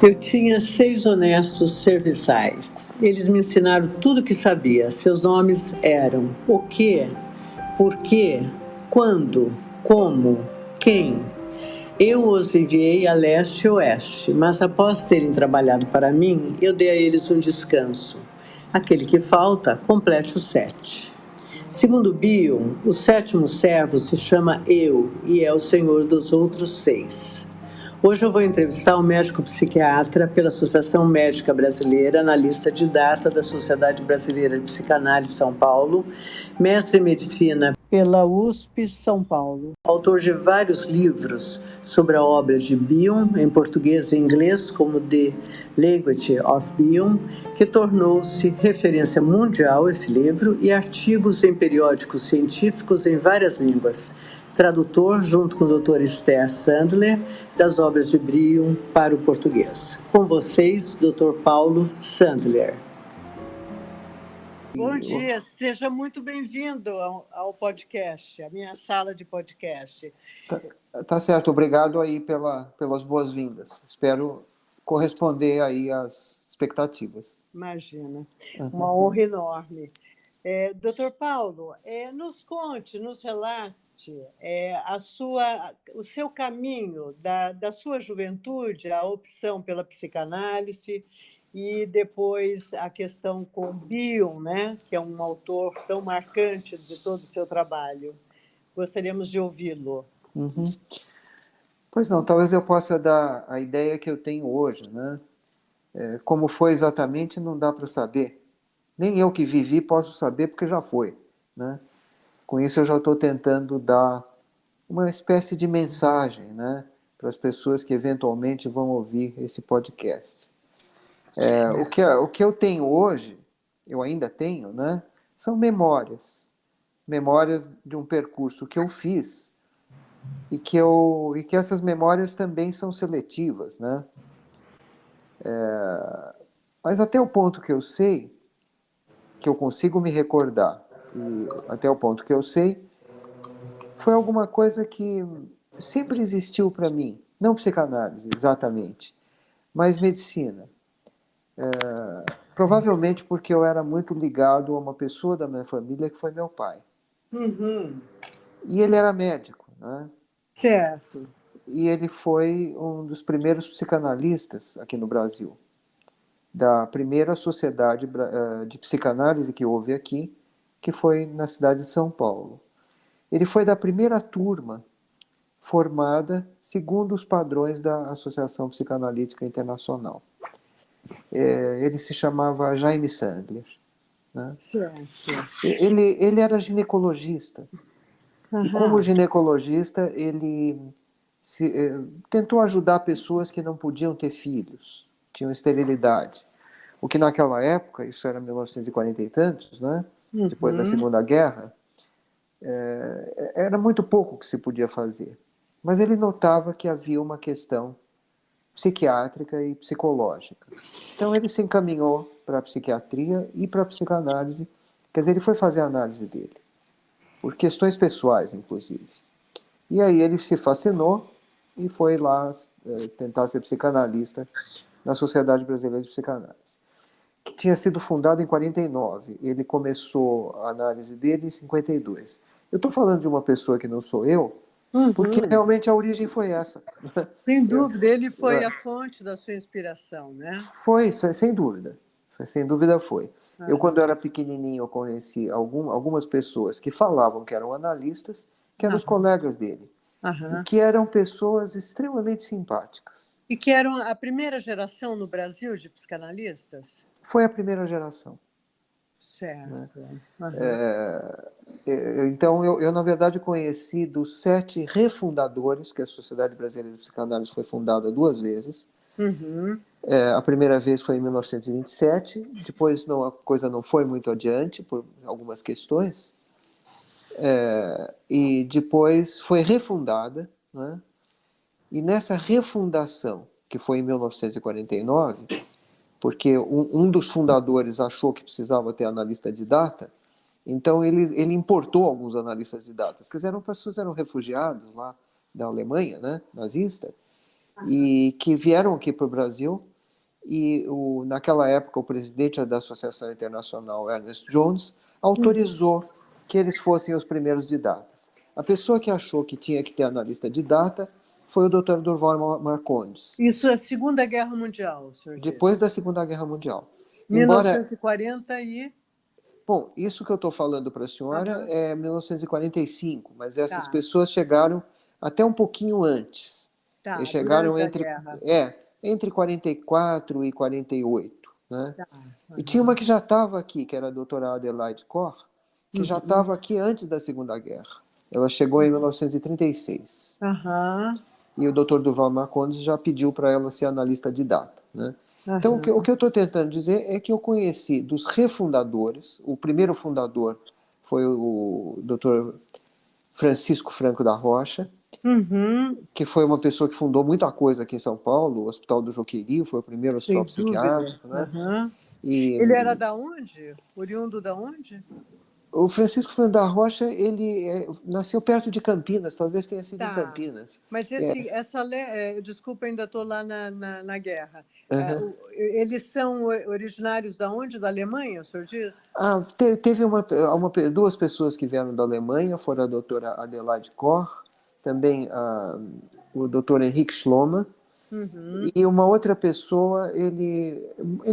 Eu tinha 6 honestos serviçais. Eles me ensinaram tudo o que sabia. Seus nomes eram o que, por quê, quando, como, quem. Eu os enviei a leste e oeste, mas após terem trabalhado para mim, eu dei a eles um descanso. Aquele que falta, complete os 7. Segundo Bion, o 7º servo se chama Eu e é o senhor dos outros 6. Hoje eu vou entrevistar um médico psiquiatra pela Associação Médica Brasileira, analista de data da Sociedade Brasileira de Psicanálise São Paulo, mestre em medicina pela USP São Paulo, autor de vários livros sobre a obra de Bion, em português e inglês, como The Language of Bion, que tornou-se referência mundial esse livro, e artigos em periódicos científicos em várias línguas. Tradutor, junto com o Dr. Esther Sandler, das obras de Bion para o português. Com vocês, Dr. Paulo Sandler. Bom dia, seja muito bem-vindo ao podcast, a minha sala de podcast. Tá certo, obrigado aí pelas boas-vindas. Espero corresponder aí às expectativas. Imagina, uma honra enorme. Dr. Paulo, nos conte, nos relate o seu caminho da sua juventude, a opção pela psicanálise e depois a questão com Bion, né, que é um autor tão marcante de todo o seu trabalho. Gostaríamos de ouvi-lo. Uhum. Pois não, talvez eu possa dar a ideia que eu tenho hoje, né? Como foi exatamente não dá para saber. Nem eu que vivi posso saber porque já foi, né? Com isso eu já estou tentando dar uma espécie de mensagem, né, para as pessoas que eventualmente vão ouvir esse podcast. O que eu tenho hoje, eu ainda tenho, né, são memórias de um percurso que eu fiz e que essas memórias também são seletivas, né? Mas até o ponto que eu sei, que eu consigo me recordar, e até o ponto que eu sei, foi alguma coisa que sempre existiu para mim. Não psicanálise, exatamente, mas medicina. Provavelmente porque eu era muito ligado a uma pessoa da minha família que foi meu pai. Uhum. E ele era médico, né? Certo. E ele foi um dos primeiros psicanalistas aqui no Brasil, da primeira sociedade de psicanálise que houve aqui, que foi na cidade de São Paulo. Ele foi da primeira turma formada segundo os padrões da Associação Psicanalítica Internacional. Ele se chamava Jaime Sandler, né? Certo. Ele era ginecologista. Uhum. E como ginecologista, ele tentou ajudar pessoas que não podiam ter filhos, tinham esterilidade. O que naquela época, isso era 1940 e tantos, né? Depois da Segunda Guerra, era muito pouco que se podia fazer. Mas ele notava que havia uma questão psiquiátrica e psicológica. Então ele se encaminhou para a psiquiatria e para a psicanálise. Quer dizer, ele foi fazer a análise dele, por questões pessoais, inclusive. E aí ele se fascinou e foi lá tentar ser psicanalista na Sociedade Brasileira de Psicanálise, que tinha sido fundada em 49. Ele começou a análise dele em 52. Eu estou falando de uma pessoa que não sou eu, porque realmente a origem foi essa. Sem dúvida, ele foi a fonte da sua inspiração, né? Foi, sem dúvida. Sem dúvida foi. Eu, quando era pequenininho, eu conheci algumas pessoas que falavam que eram analistas, que eram os colegas dele, e que eram pessoas extremamente simpáticas. E que eram a primeira geração no Brasil de psicanalistas? Foi a primeira geração. Certo. Né? Então, eu, na verdade, conheci dos 7 refundadores, que a Sociedade Brasileira de Psicanálise foi fundada 2 vezes. A primeira vez foi em 1927, depois a coisa não foi muito adiante, por algumas questões, e depois foi refundada, né? E nessa refundação, que foi em 1949, porque um dos fundadores achou que precisava ter analista de data, então ele importou alguns analistas de datas, que eram pessoas que eram refugiados lá da Alemanha, né, nazista, e que vieram aqui para o Brasil e naquela época o presidente da Associação Internacional, Ernest Jones, autorizou que eles fossem os primeiros didatas. A pessoa que achou que tinha que ter analista de data foi o Dr. Durval Marcondes, Isso é Segunda Guerra Mundial, o senhor depois disse. da Segunda Guerra Mundial. Embora, 1940 e... bom, isso que eu estou falando para a senhora Aham. é 1945, mas essas Tá, pessoas chegaram até um pouquinho antes. Eles tá, chegaram durante a guerra. entre 44 e 48, né? Tá, E tinha uma aham. que já estava aqui, que era a doutora Adelaide Corr, que já Uhum. estava aqui antes da Segunda Guerra. Ela chegou em 1936. Aham, E o Dr. Durval Marcondes já pediu para ela ser analista de data, né? Então, o aham. que eu estou tentando dizer é que eu conheci dos refundadores, o primeiro fundador foi o Dr. Francisco Franco da Rocha, Uhum, que foi uma pessoa que fundou muita coisa aqui em São Paulo, o Hospital do Joqueiri, foi o primeiro sem hospital dúvida. psiquiátrico, né? Aham. Ele era E da onde? Oriundo da onde? o Francisco Franco da Rocha, ele nasceu perto de Campinas, talvez tenha sido em Tá. Campinas. Mas É, desculpa, ainda estou lá na guerra. uhum. Eles são originários da onde? Da Alemanha, o senhor diz? Teve duas pessoas que vieram da Alemanha, foram a doutora Adelaide Corr, também o doutor Henrique Schloma, Uhum. e uma outra pessoa, ele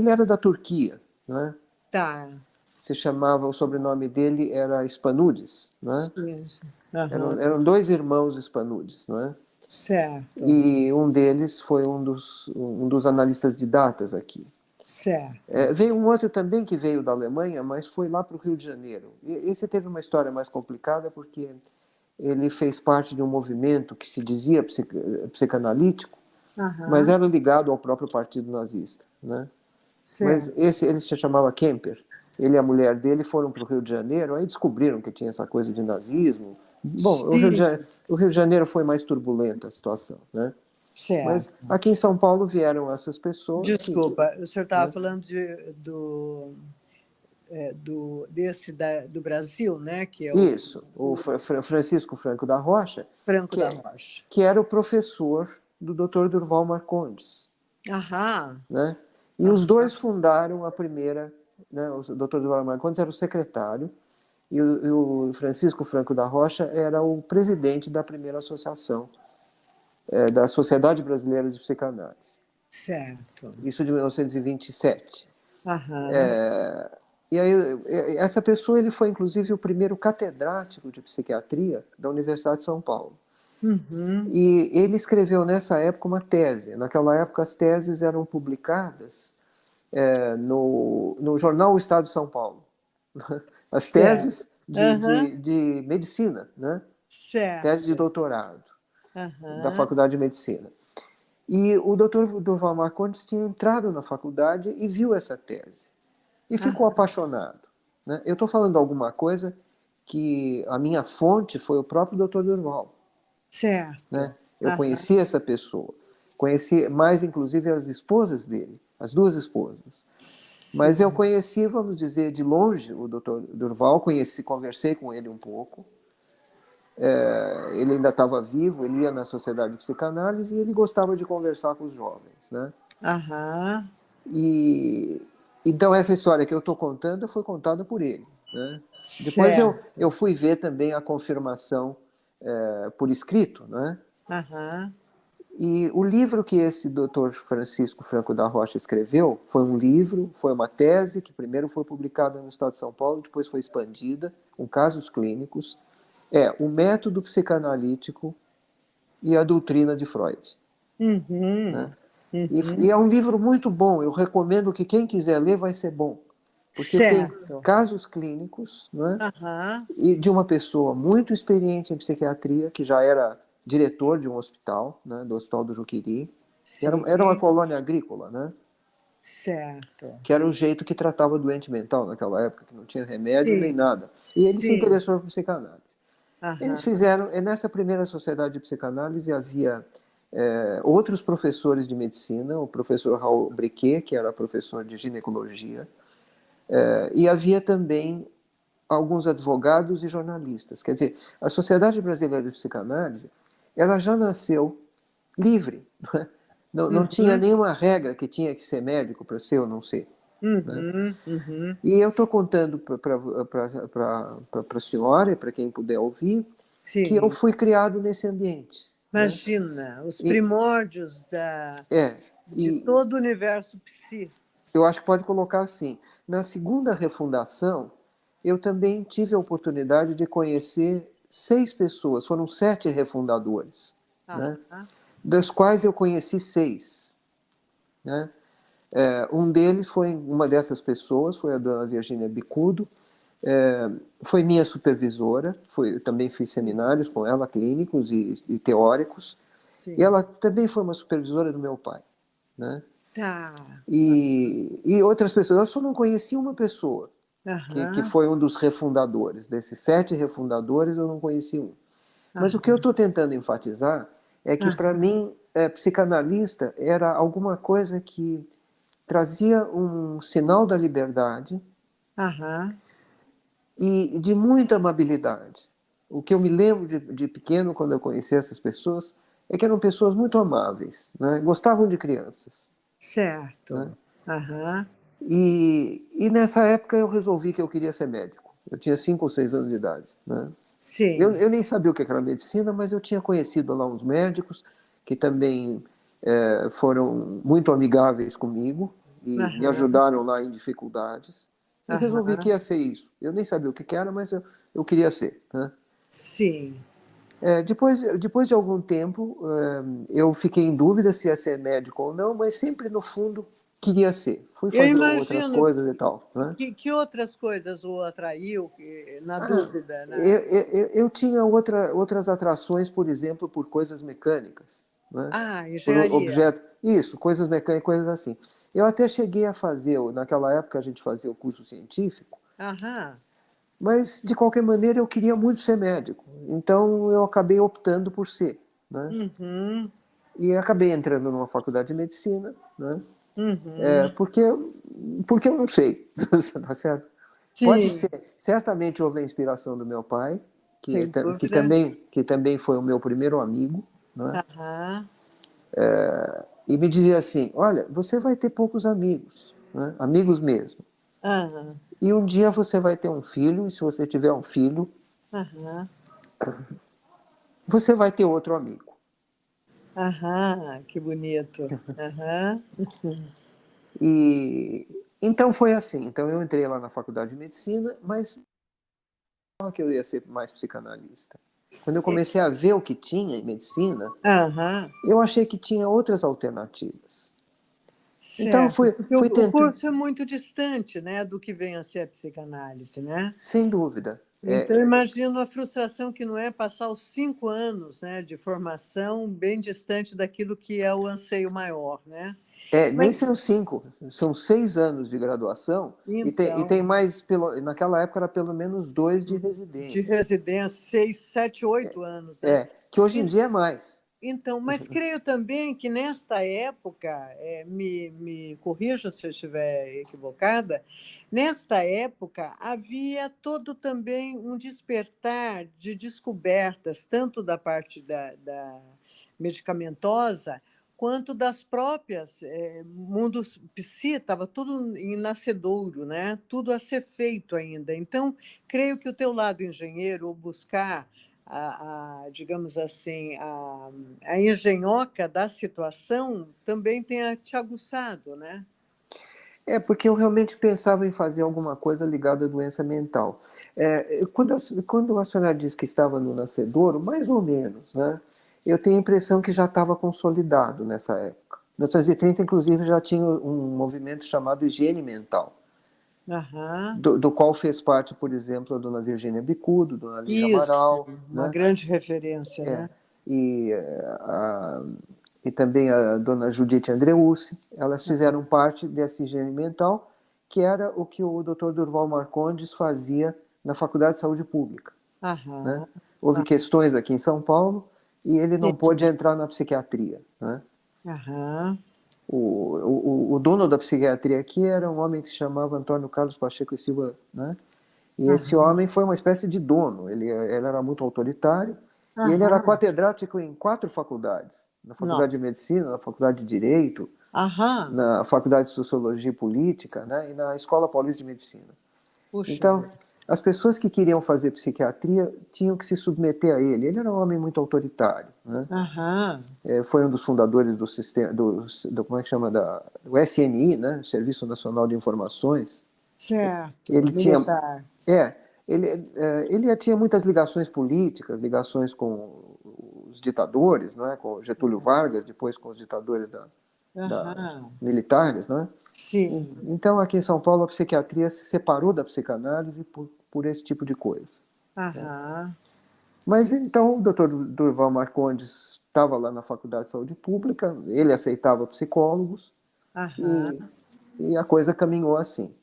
era da Turquia, né? Tá. Se chamava, o sobrenome dele era Spanudes, né? Sim. Aham. Eram dois irmãos Spanudes, né? Certo, E um deles foi um dos analistas de datas aqui. certo. Veio um outro também que veio da Alemanha, mas foi lá para o Rio de Janeiro. Esse teve uma história mais complicada porque ele fez parte de um movimento que se dizia psicanalítico, mas Aham. era ligado ao próprio partido nazista, né? Mas Certo. ele se chamava Kemper. Ele e a mulher dele foram para o Rio de Janeiro, aí descobriram que tinha essa coisa de nazismo. Bom, Sim, o Rio de Janeiro foi mais turbulenta a situação, né? Mas certo. aqui em São Paulo vieram essas pessoas Desculpa, o senhor estava né? falando do Brasil, né? Que é Isso, o o Francisco Franco da Rocha, Franco que, da é, Rocha. que era o professor do Dr. Durval Marcondes, Aham, né? E os aham, dois fundaram a primeira, né? O Dr. Durval Marcondes era o secretário e o Francisco Franco da Rocha era o presidente da primeira associação, da Sociedade Brasileira de Psicanálise. certo. Isso de 1927. Aham, E aí, essa pessoa, ele foi inclusive o primeiro catedrático de psiquiatria da Universidade de São Paulo. uhum, E ele escreveu nessa época uma tese. Naquela época as teses eram publicadas no jornal O Estado de São Paulo. As certo. teses Aham, de medicina, né? Tese de certo. doutorado da Aham, Faculdade de Medicina. E o Dr. Durval Marcondes tinha entrado na faculdade e viu essa tese. E ficou aham, apaixonado, né? Eu estou falando alguma coisa que a minha fonte foi o próprio Dr. Durval, né? certo. Eu Aham, conheci essa pessoa, conheci mais inclusive as esposas dele, as duas esposas. Mas eu sim. conheci, vamos dizer, de longe o Dr. Durval, conversei com ele um pouco. Ele ainda estava vivo, ele ia na Sociedade de Psicanálise e ele gostava de conversar com os jovens, né? Aham, E então essa história que eu estou contando foi contada por ele, né? Depois eu certo. fui ver também a confirmação por escrito, né? Aham, E o livro que esse doutor Francisco Franco da Rocha escreveu foi um livro, foi uma tese que primeiro foi publicada no Estado de São Paulo, depois foi expandida com casos clínicos. O método psicanalítico e a doutrina de Freud, né? uhum, E uhum, é um livro muito bom, eu recomendo que quem quiser ler vai ser bom, porque tem certo. casos clínicos, né? Aham, E de uma pessoa muito experiente em psiquiatria, que já era diretor de um hospital, né? Do Hospital do Juqueri, era uma sim, colônia agrícola, né? certo. Que era o jeito que tratava doente mental naquela época, que não tinha remédio nem Sim, nada. E ele se sim. interessou por psicanálise. Eles Aham, fizeram, nessa primeira sociedade de psicanálise havia outros professores de medicina, o professor Raul Briquet, que era professor de ginecologia, e havia também alguns advogados e jornalistas. Quer dizer, a Sociedade Brasileira de Psicanálise, ela já nasceu livre, não é? Não tinha Uhum. nenhuma regra que tinha que ser médico para ser ou não ser. Né? Uhum. Uhum. E eu estou contando para a senhora e para quem puder ouvir que eu Sim. fui criado nesse ambiente. Né? Imagina, os E, primórdios é, de e todo o universo psi. eu acho que pode colocar assim. Na segunda refundação, eu também tive a oportunidade de conhecer 6 pessoas, foram 7 refundadores, né? Aham. Das quais eu conheci 6. Né? Um deles foi, uma dessas pessoas, foi a dona Virgínia Bicudo, foi minha supervisora, eu também fiz seminários com ela, clínicos e teóricos, e Sim. ela também foi uma supervisora do meu pai. Né? Tá. E outras pessoas, eu só não conheci uma pessoa, que Aham. foi um dos refundadores. Desses 7 refundadores, eu não conheci um. Mas o que eu Aham. estou tentando enfatizar é que, para Aham. mim, psicanalista era alguma coisa que trazia um sinal da liberdade Aham. e de muita amabilidade. O que eu me lembro de pequeno, quando eu conheci essas pessoas, é que eram pessoas muito amáveis, né? Gostavam de crianças. Né? Certo. Aham. E nessa época eu resolvi que eu queria ser médico. Eu tinha 5 ou 6 anos de idade. Né? Sim. Eu nem sabia o que era medicina, mas eu tinha conhecido lá uns médicos que também foram muito amigáveis comigo e me Aham. ajudaram lá em dificuldades. E resolvi que Aham. ia ser isso. Eu nem sabia o que era, mas eu queria ser. Né? Sim. Depois de algum tempo, eu fiquei em dúvida se ia ser médico ou não, mas sempre no fundo queria ser. Fui Eu fazer outras imagino coisas e tal. Né? que outras coisas o atraiu, na Ah, dúvida, eu tinha outras atrações, por exemplo, por coisas mecânicas, né? Por engenharia. objetos. Isso, coisas mecânicas, coisas assim. Eu até cheguei a fazer, naquela época a gente fazia o curso científico, Aham. mas de qualquer maneira eu queria muito ser médico. Então eu acabei optando por ser. Né? Uhum. E acabei entrando numa faculdade de medicina, né? Uhum. Porque, porque eu não sei, tá certo? Pode Sim, ser, certamente houve a inspiração do meu pai, sem dúvida. que também foi o meu primeiro amigo, né? Aham. E me dizia assim: olha, você vai ter poucos amigos, né? Amigos mesmo. Aham. E um dia você vai ter um filho, e se você tiver um filho, Aham. você vai ter outro amigo. Aham. Que bonito. Aham. E então foi assim. Então eu entrei lá na faculdade de medicina, mas não que eu ia ser mais psicanalista. Quando eu comecei a ver o que tinha em medicina, Aham. eu achei que tinha outras alternativas. Então eu Certo, porque fui o tentando, curso é muito distante, né, do que vem a ser a psicanálise, né? sem dúvida. Então, imagino a frustração que não é passar os 5 anos, né, de formação bem distante daquilo que é o anseio maior, né? Nem Mas, são 5, são 6 anos de graduação e então, tem mais, naquela época era pelo menos 2 de de residência. residência, 6, 7, 8 anos, né? Que hoje em dia é mais. Então, mas creio também que nesta época, me corrija se eu estiver equivocada, nesta época havia todo também um despertar de descobertas, tanto da parte da medicamentosa, quanto das próprias, mundo psi, estava tudo em nascedouro, né? Tudo a ser feito ainda. Então, creio que o teu lado engenheiro, ou buscar digamos assim, a engenhoca da situação também tenha te aguçado, né? Porque eu realmente pensava em fazer alguma coisa ligada à doença mental. Quando a senhora disse que estava no nascedouro, mais ou menos, né? Eu tenho a impressão que já estava consolidado nessa época. Em 1930, inclusive, já tinha um movimento chamado higiene mental, Aham. do qual fez parte, por exemplo, a dona Virgínia Bicudo, dona Lígia Isso, Amaral, uma né? grande referência, É, né? e, a, e também a dona Judite Andreucci, elas fizeram parte dessa higiene mental, que era o que o Dr. Durval Marcondes fazia na Faculdade de Saúde Pública. Né? Aham. Houve questões aqui em São Paulo e ele não Sim. pôde entrar na psiquiatria. Né? Aham. O dono da psiquiatria aqui era um homem que se chamava Antônio Carlos Pacheco e Silva, né? E esse Aham. homem foi uma espécie de dono, ele era muito autoritário, e ele era Aham. catedrático em 4 faculdades, na Faculdade de Nossa. Medicina, na Faculdade de Direito, Aham. na Faculdade de Sociologia e Política, né, e na Escola Paulista de Medicina. Puxa Então, vida. as pessoas que queriam fazer psiquiatria tinham que se submeter a ele. Ele era um homem muito autoritário, né? Aham. Foi um dos fundadores do sistema, como é que chama, do SNI, né, Serviço Nacional de Informações. Certo. Ele tinha, Militar. é, ele tinha muitas ligações políticas, ligações com os ditadores, né, com Getúlio Vargas, depois com os ditadores Aham. militares, né? Sim. Então, aqui em São Paulo, a psiquiatria se separou da psicanálise por esse tipo de coisa. Aham. Mas então o Dr. Durval Marcondes estava lá na Faculdade de Saúde Pública, ele aceitava psicólogos Aham. e, e a coisa caminhou assim.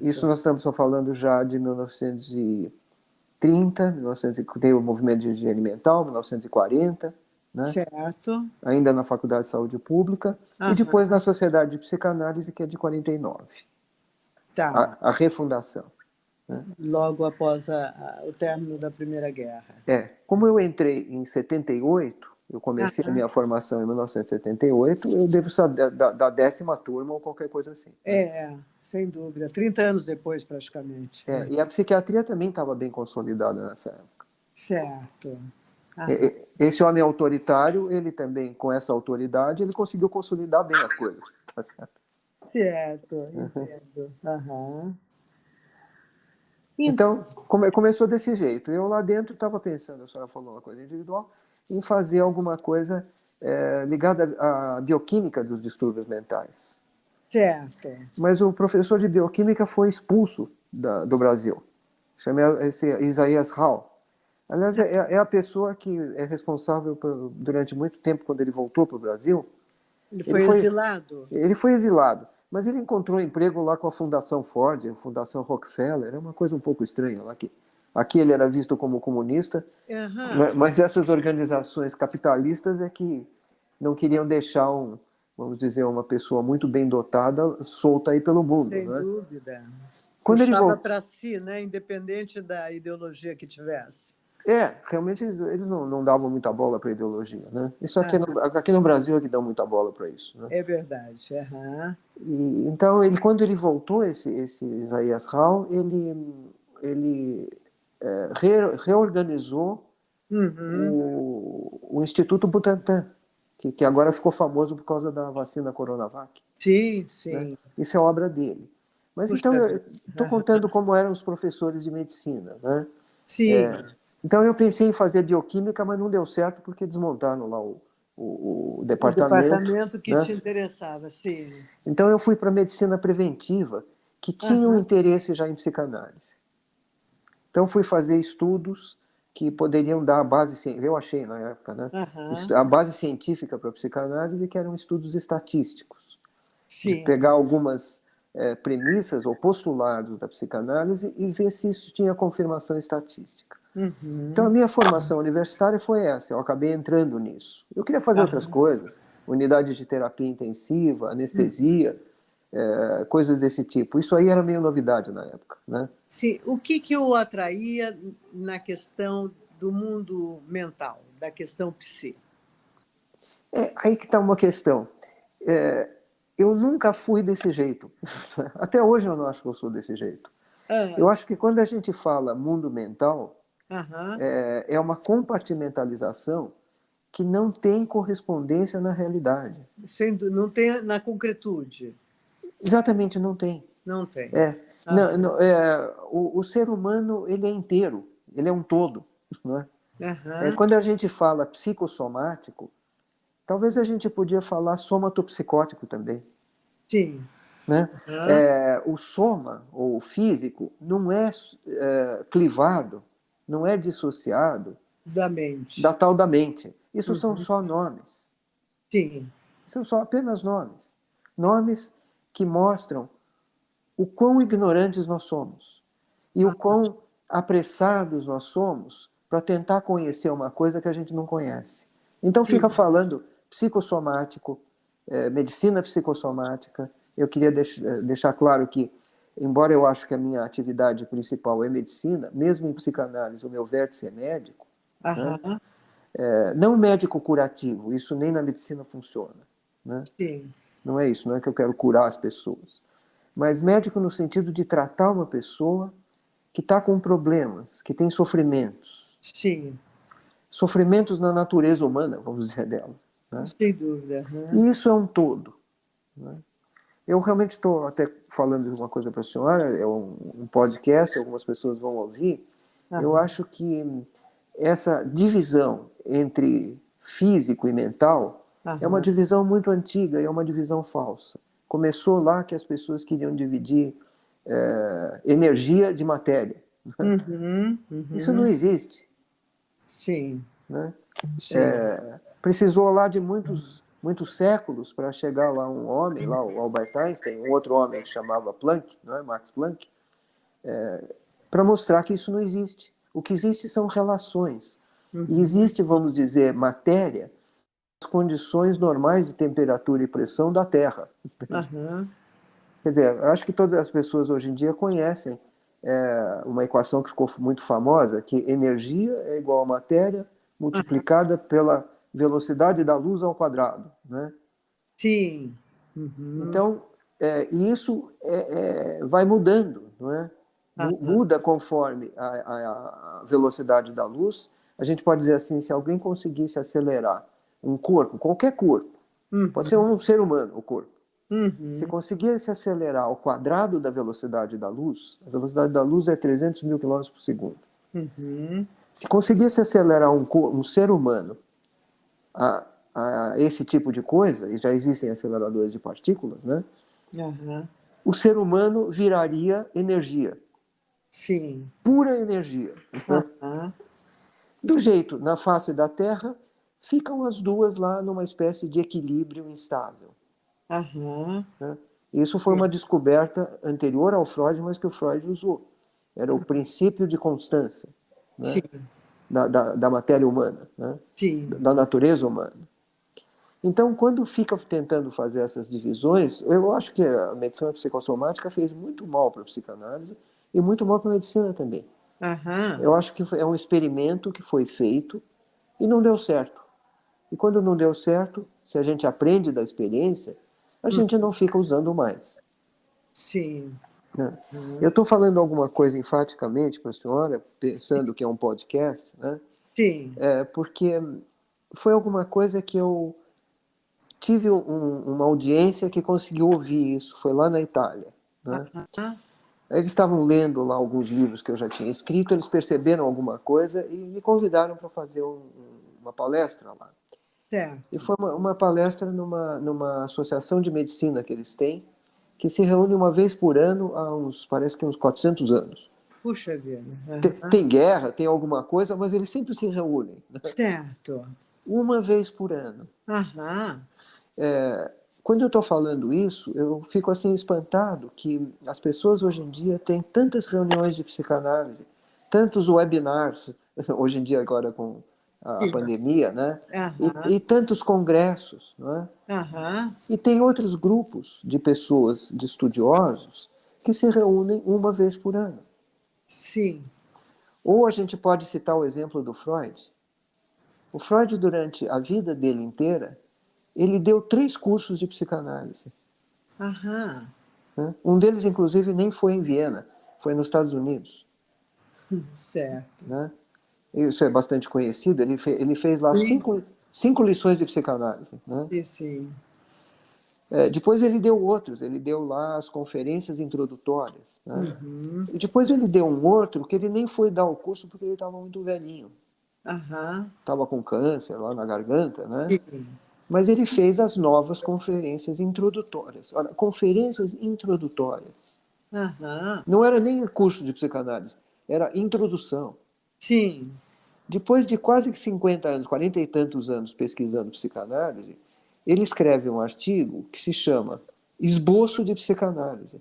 Isso Certo. nós estamos falando já de 1930, 1930 tem o movimento de higiene mental, 1940, né? Certo. Ainda na Faculdade de Saúde Pública, e depois Aham. na Sociedade de Psicanálise, que é de 49, Tá. a refundação. Né? Logo após o término da Primeira Guerra. Como eu entrei em 78, eu comecei a Aham. minha formação em 1978, eu devo saber da 10ª turma ou qualquer coisa assim. Né? Sem dúvida. 30 anos depois, praticamente. E a psiquiatria também estava bem consolidada nessa época. Certo. Aham. Esse homem autoritário, ele também, com essa autoridade, ele conseguiu consolidar bem as coisas. Tá certo? Certo, entendo. Aham. Então, começou desse jeito. Eu lá dentro estava pensando, a senhora falou uma coisa individual, em fazer alguma coisa ligada à bioquímica dos distúrbios mentais. Certo. Mas o professor de bioquímica foi expulso do Brasil. Chama esse Isaías Hall. Aliás, é a pessoa que é responsável durante muito tempo, quando ele voltou para o Brasil. Ele foi exilado? Ele foi exilado, mas ele encontrou emprego lá com a Fundação Ford, a Fundação Rockefeller. É uma coisa um pouco estranha lá. Aqui ele era visto como comunista, Aham. mas essas organizações capitalistas é que não queriam deixar vamos dizer, uma pessoa muito bem dotada solta aí pelo mundo. Sem né? dúvida. Quando ele Puxava voltou, para si, né? Independente da ideologia que tivesse. realmente eles não davam muita bola para a ideologia. Né? Isso Ah, aqui no Brasil é que dão muita bola para isso. Né? é verdade. Aham. Então, quando ele voltou, esse Isaías Rao, ele reorganizou Uhum. o Instituto Butantan, que agora ficou famoso por causa da vacina Coronavac. Sim, Né? sim. Isso é obra dele. Mas então, Puxa eu vida. estou Aham. contando como eram os professores de medicina. Né? Sim. Então, eu pensei em fazer bioquímica, mas não deu certo porque desmontaram lá o O departamento. departamento que Né? te interessava, sim. Então, eu fui para medicina preventiva, que tinha um Aham. interesse já em psicanálise. Então, fui fazer estudos que poderiam dar a base, eu achei na época, né? Aham. A base científica para a psicanálise, que eram estudos estatísticos, de Sim. pegar algumas premissas ou postulados da psicanálise e ver se isso tinha confirmação estatística. Então, a Uhum. minha formação universitária foi essa, eu acabei entrando nisso. Eu queria fazer outras Aham. coisas, unidade de terapia intensiva, anestesia, coisas desse tipo. Isso aí era meio novidade na época. Né? Sim. O que o atraía na questão do mundo mental, da questão psi? Aí que está uma questão. Eu nunca fui desse jeito. Até hoje eu não acho que eu sou desse jeito. Eu Ah, acho que quando a gente fala mundo mental, aham. é uma compartimentalização que não tem correspondência na realidade. Não tem na concretude. Exatamente, não tem. Não tem. É, não, Aham. o ser humano ele é inteiro, ele é um todo. Né? Aham. Quando a gente fala psicossomático, talvez a gente podia falar somatopsicótico também. Sim. Né? Aham. O soma, ou o físico, não é clivado, não é dissociado Da da mente. tal da mente. Isso são Uhum. só nomes. Sim. São só apenas nomes. Nomes que mostram o quão ignorantes nós somos e o Ah, quão apressados nós somos para tentar conhecer uma coisa que a gente não conhece. Então fica sim. falando psicossomático, medicina psicossomática. Eu queria deixar claro que, embora eu acho que a minha atividade principal é medicina, mesmo em psicanálise o meu vértice é médico, né? Aham. não médico curativo, isso nem na medicina funciona, né? Sim, Não é isso, não é que eu quero curar as pessoas, mas médico no sentido de tratar uma pessoa que está com problemas, que tem sofrimentos, sim, sofrimentos na natureza humana, vamos dizer dela, né? sem dúvida. E isso é um todo, né? Eu realmente estou até falando de uma coisa para a senhora, é um podcast, algumas pessoas vão ouvir. Eu Aham, acho que essa divisão entre físico e mental é uma aham, divisão muito antiga e é uma divisão falsa. Começou lá que as pessoas queriam dividir energia de matéria. uhum, Isso não uhum, existe, sim, né? sim, Precisou lá de muitos séculos para chegar lá um homem, lá o Albert Einstein, um outro homem que chamava Planck, não é? Max Planck, para mostrar que isso não existe. O que existe são relações. E uhum, existe, vamos dizer, matéria, as condições normais de temperatura e pressão da Terra. aham, Quer dizer, eu acho que todas as pessoas hoje em dia conhecem uma equação que ficou muito famosa, que energia é igual a matéria aham, multiplicada pela velocidade da luz ao quadrado, né? sim, uhum, Então, e isso vai mudando, não é? aham, Muda conforme a velocidade da luz. A gente pode dizer assim, se alguém conseguisse acelerar um corpo, qualquer corpo, pode ser uhum, um ser humano, o corpo, se uhum, conseguisse acelerar ao quadrado da velocidade da luz, a velocidade da luz é 300 mil quilômetros por segundo. uhum, Se conseguisse acelerar um ser humano a, a esse tipo de coisa, e já existem aceleradores de partículas, né? aham, O ser humano viraria energia, sim, pura energia. aham, Do jeito, na face da Terra, ficam as duas lá numa espécie de equilíbrio instável. aham, Né? Isso foi uma descoberta anterior ao Freud, mas que o Freud usou. Era o princípio de constância, né? sim, da matéria humana, né? sim, Da natureza humana. Então, quando fica tentando fazer essas divisões, eu acho que a medicina psicossomática fez muito mal para a psicanálise e muito mal para a medicina também. aham, Eu acho que é um experimento que foi feito e não deu certo. E quando não deu certo, se a gente aprende da experiência, a hum, gente não fica usando mais, sim, né? aham, Eu estou falando alguma coisa enfaticamente para a senhora, pensando que é um podcast, né? sim, Porque foi alguma coisa que eu tive uma audiência que conseguiu ouvir isso, foi lá na Itália, né? aham, Eles estavam lendo lá alguns livros que eu já tinha escrito, eles perceberam alguma coisa e me convidaram para fazer uma palestra lá. E certo, foi uma palestra numa associação de medicina que eles têm, que se reúne uma vez por ano há parece que uns 400 anos. puxa vida, Tem, aham, tem guerra, tem alguma coisa, mas eles sempre se reúnem, né? certo, Uma vez por ano. aham, Quando eu estou falando isso, eu fico assim espantado que as pessoas hoje em dia têm tantas reuniões de psicanálise, tantos webinars, hoje em dia agora com a sim, pandemia, né? aham, E tantos congressos, não é? aham, E tem outros grupos de pessoas, de estudiosos, que se reúnem uma vez por ano. sim, Ou a gente pode citar o exemplo do Freud. O Freud, durante a vida dele inteira, ele deu 3 cursos de psicanálise, aham, né? Um deles, inclusive, nem foi em Viena, foi nos Estados Unidos, certo, né? Isso é bastante conhecido. Ele fez lá sim, cinco lições de psicanálise, né? sim, sim, Depois ele deu outros, ele deu lá as conferências introdutórias, né? uhum, E depois ele deu um outro que ele nem foi dar o curso porque ele estava muito velhinho, aham, estava com câncer lá na garganta, né? sim, Mas ele fez as novas conferências introdutórias. Olha, conferências introdutórias. aham, Não era nem curso de psicanálise, era introdução. sim, Depois de quase 50 anos, 40 e tantos anos pesquisando psicanálise, ele escreve um artigo que se chama Esboço de Psicanálise.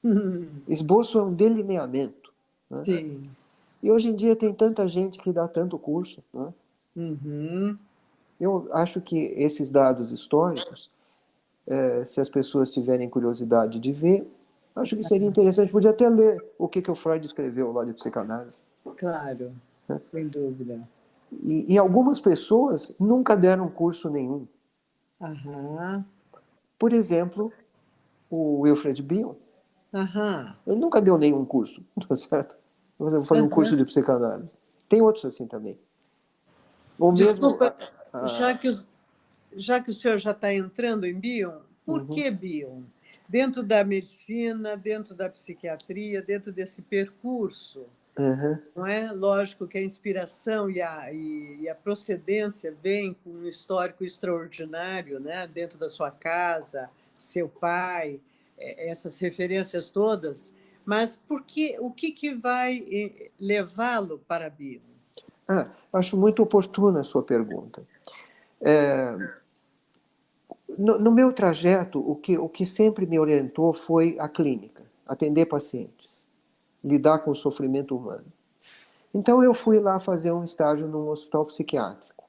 uhum, Esboço é um delineamento, né? sim, E hoje em dia tem tanta gente que dá tanto curso, né? uhum, Eu acho que esses dados históricos, se as pessoas tiverem curiosidade de ver, acho que seria interessante. Podia até ler o que o Freud escreveu lá de psicanálise, claro, né? sem dúvida. E algumas pessoas nunca deram curso nenhum. Aham. Por exemplo, o Wilfred Bion. Aham. Ele nunca deu nenhum curso, tá certo? Eu vou fazer um curso Aham. de psicanálise. Tem outros assim também. Ou mesmo... Desculpa, já que, já que o senhor já está entrando em Bion, por Uhum, que Bion? Dentro da medicina, dentro da psiquiatria, dentro desse percurso, uhum. não é? Lógico que a inspiração e a procedência vem com um histórico extraordinário, né? Dentro da sua casa, seu pai, essas referências todas, mas o que vai levá-lo para Bion? Acho muito oportuna a sua pergunta. No meu trajeto, o que sempre me orientou foi a clínica, atender pacientes, lidar com o sofrimento humano. Então eu fui lá fazer um estágio num hospital psiquiátrico,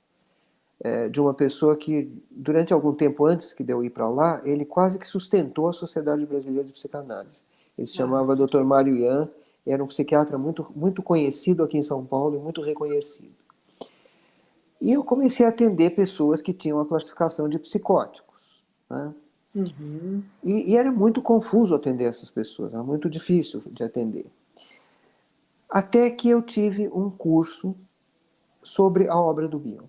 de uma pessoa que, durante algum tempo antes que de eu ir para lá, ele quase que sustentou a Sociedade Brasileira de Psicanálise. Ele se Ah, chamava Dr. Mário Ian, era um psiquiatra muito conhecido aqui em São Paulo e muito reconhecido. E eu comecei a atender pessoas que tinham a classificação de psicóticos, né? uhum. E era muito confuso atender essas pessoas, era muito difícil de atender. Até que eu tive um curso sobre a obra do Bion.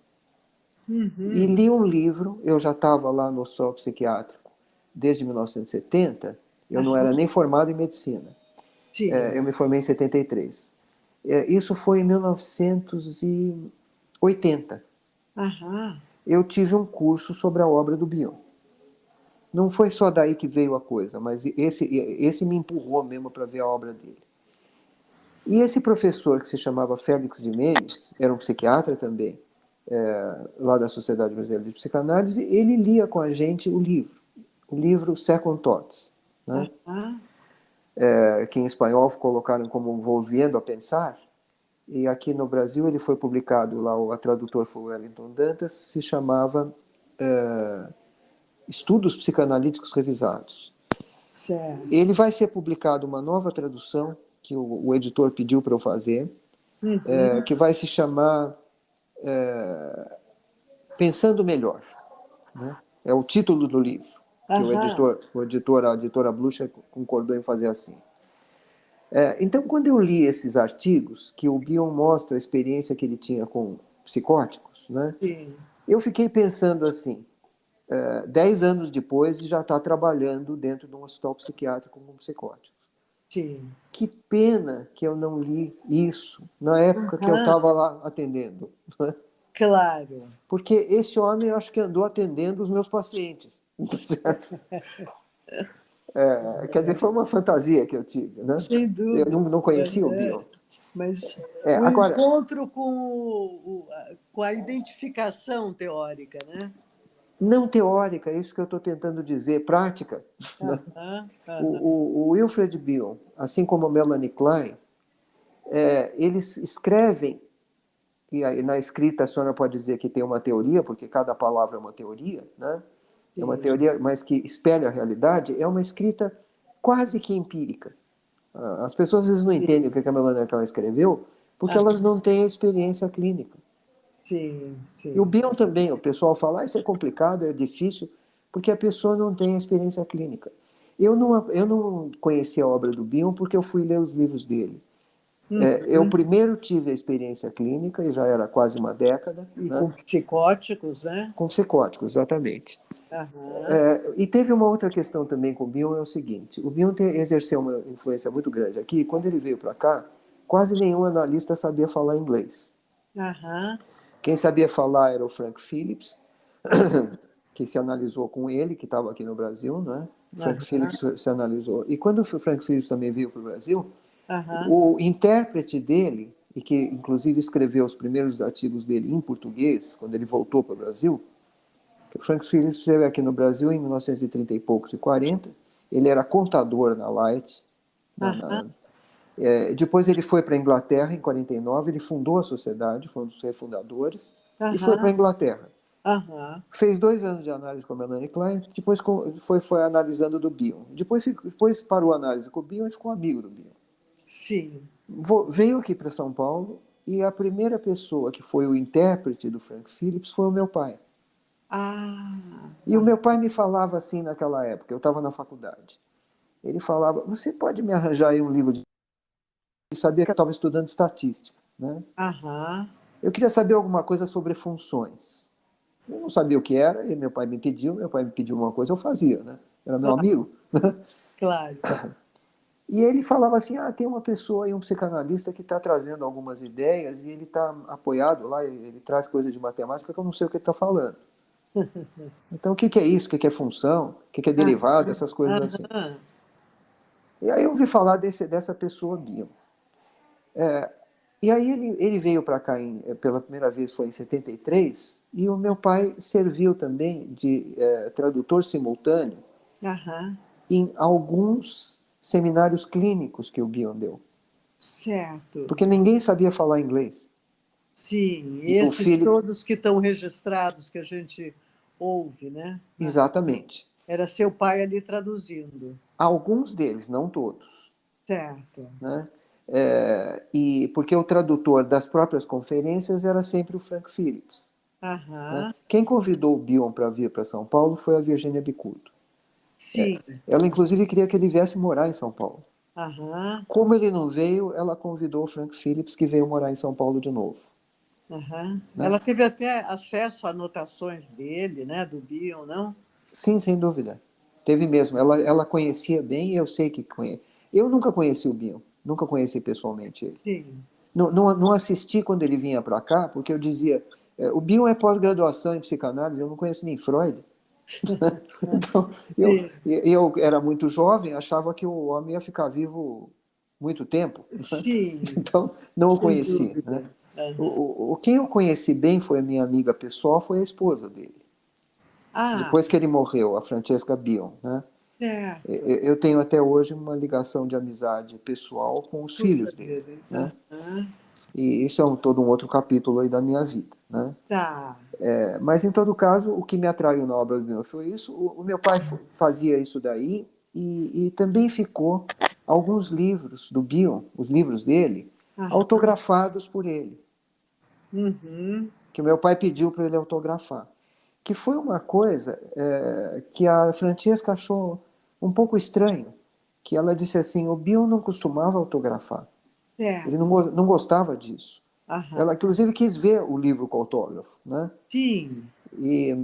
E Uhum. li um livro, eu já estava lá no hospital psiquiátrico desde 1970, eu não era Aham. nem formado em medicina, Sim. eu me formei em 73. Isso foi em 1980. Aham. Eu tive um curso sobre a obra do Bion. Não foi só daí que veio a coisa, mas esse me empurrou mesmo para ver a obra dele. E esse professor, que se chamava Félix de Menes, era um psiquiatra também, lá da Sociedade Brasileira de Psicanálise, ele lia com a gente o livro Second Thoughts, né? Aham. Que em espanhol colocaram como Volviendo a Pensar, e aqui no Brasil ele foi publicado, lá a tradutor foi o Wellington Dantas, se chamava Estudos Psicanalíticos Revisados. Certo. Ele vai ser publicado uma nova tradução, que o editor pediu para eu fazer, Uhum. que vai se chamar Pensando Melhor, né? É o título do livro, que Aham. a editora Blucher concordou em fazer assim. Então, quando eu li esses artigos, que o Bion mostra a experiência que ele tinha com psicóticos, né, Sim. eu fiquei pensando assim, 10 anos depois de já estar trabalhando dentro de um hospital psiquiátrico com psicóticos. Sim. Que pena que eu não li isso na época que eu Aham. estava lá atendendo, né? Claro. Porque esse homem, eu acho que andou atendendo os meus pacientes, certo? Quer dizer, foi uma fantasia que eu tive, né? Sem Eu dúvida. não conhecia o Aham. Bion. Mas o Agora, encontro com, com a identificação teórica, né? não teórica, é isso que eu estou tentando dizer, prática, né? Aham. Aham. O Wilfred Bion, assim como a Melanie Klein, eles escrevem, e aí na escrita a senhora pode dizer que tem uma teoria, porque cada palavra é uma teoria, né? É uma Sim. teoria, mas que espelha a realidade, é uma escrita quase que empírica. As pessoas às vezes não entendem o que a Melanie Klein escreveu, porque Ah, elas não têm a experiência clínica. sim, E o sim. Bion também, o pessoal fala, isso é complicado, é difícil, porque a pessoa não tem a experiência clínica. Eu não conheci a obra do Bion porque eu fui ler os livros dele. Eu Uhum. primeiro tive a experiência clínica, e já era quase uma década, E né? com psicóticos, né? Com psicóticos, exatamente. Aham. E teve uma outra questão também com o Bion, é o seguinte, o Bion exerceu uma influência muito grande aqui, quando ele veio para cá, quase nenhum analista sabia falar inglês. Aham. Quem sabia falar era o Frank Phillips, que se analisou com ele, que estava aqui no Brasil, né? Frank Aham. Phillips se analisou. E quando o Frank Phillips também veio para o Brasil, Aham. o intérprete dele, e que inclusive escreveu os primeiros artigos dele em português, quando ele voltou para o Brasil, o Frank Phillips esteve aqui no Brasil em 1930 e trinta e poucos e 40, ele era contador na Light, Aham. depois ele foi para a Inglaterra em 49, ele fundou a sociedade, foi um dos refundadores, e foi para a Aham. Inglaterra. Aham. Fez 2 anos de análise com a Melanie Klein, depois foi analisando do Bion. Depois parou a análise com o Bion e ficou amigo do Bion. Sim. Veio aqui para São Paulo, e a primeira pessoa que foi o intérprete do Frank Phillips foi o meu pai. Ah, E o meu pai me falava assim naquela época, eu estava na faculdade. Ele falava, você pode me arranjar aí um livro de... Ele sabia que eu estava estudando estatística, né? aham, Eu queria saber alguma coisa sobre funções. Eu não sabia o que era, e meu pai me pediu uma coisa, eu fazia, né? Era meu amigo. claro. E ele falava assim, tem uma pessoa aí, um psicanalista que está trazendo algumas ideias e ele está apoiado lá, ele traz coisas de matemática que eu não sei o que ele está falando. Então, o que é isso? O que é função? O que é derivada? Essas coisas assim. Aham, E aí eu ouvi falar dessa pessoa, Bion. E aí ele veio para cá pela primeira vez foi em 73 e o meu pai serviu também de tradutor simultâneo aham, em alguns seminários clínicos que o Bion deu. certo. Porque ninguém sabia falar inglês. Sim, E o esses Philip, todos que estão registrados, que a gente ouve, né? exatamente. Era seu pai ali traduzindo. Alguns deles, não todos. Certo. Né? E porque o tradutor das próprias conferências era sempre o Frank Phillips. Né? Aham, Quem convidou o Bion para vir para São Paulo foi a Virgínia Bicudo. sim. Ela, inclusive, queria que ele viesse morar em São Paulo. Aham, Como ele não veio, ela convidou o Frank Phillips, que veio morar em São Paulo de novo. aham. Né? Ela teve até acesso a anotações dele, né? Do Bion, não? Sim, sem dúvida. Teve mesmo. Ela conhecia bem, eu sei que conhece. Eu nunca conheci o Bion, nunca conheci pessoalmente ele. Sim. Não assisti quando ele vinha para cá, porque eu dizia, o Bion é pós-graduação em psicanálise, eu não conheço nem Freud. Então, Sim, eu era muito jovem, achava que o homem ia ficar vivo muito tempo. Né? sim, Então, não o sem conheci. Né? dúvida. Aham. Quem eu conheci bem foi a minha amiga pessoal, foi a esposa dele. Ah, Depois que ele morreu, a Francesca Bion. Né? certo. Eu tenho até hoje uma ligação de amizade pessoal com os Puxa filhos dele. vida. Né? Aham. E isso é todo um outro capítulo aí da minha vida. Né? Tá. Mas, em todo caso, o que me atraiu na obra do Bion foi isso. O meu pai fazia isso daí e também ficou alguns livros do Bion, os livros dele, Aham. autografados por ele, Uhum. que o meu pai pediu para ele autografar. Que foi uma coisa que a Francesca achou um pouco estranho, que ela disse assim, o Bion não costumava autografar, ele Certo. não gostava disso. Aham. Ela, inclusive, quis ver o livro com autógrafo, né? Sim, E,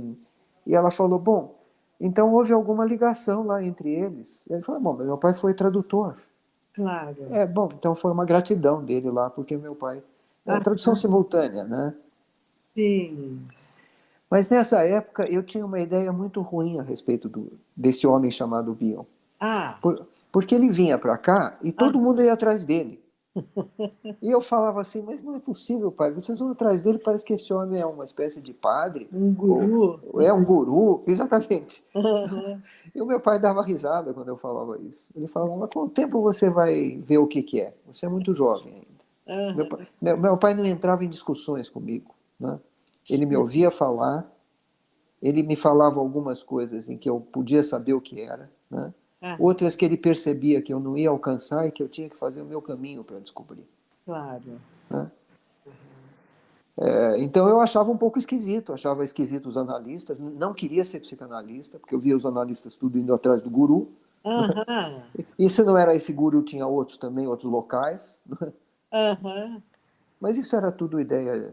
e ela falou, bom, então houve alguma ligação lá entre eles. Ele falou, bom, meu pai foi tradutor. claro. Bom, então foi uma gratidão dele lá, porque meu pai... tradução Aham. simultânea, né? Sim. Mas nessa época eu tinha uma ideia muito ruim a respeito desse homem chamado Bion. Ah, Porque ele vinha para cá e ah, todo mundo ia atrás dele. E eu falava assim, mas não é possível, pai. Vocês vão atrás dele, parece que esse homem é uma espécie de padre, um guru. ou é um guru, exatamente. Aham. E o meu pai dava risada quando eu falava isso. Ele falava, com o tempo você vai ver o que é. Você é muito jovem ainda. Aham. Meu pai não entrava em discussões comigo. Né? Ele me ouvia falar, ele me falava algumas coisas em que eu podia saber o que era, né? Aham. Outras que ele percebia que eu não ia alcançar e que eu tinha que fazer o meu caminho para descobrir. Claro. Né? Então eu achava um pouco esquisito, achava esquisito os analistas, não queria ser psicanalista, porque eu via os analistas tudo indo atrás do guru. Aham. E se não era esse guru, tinha outros também, outros locais. Aham. Mas isso era tudo ideia,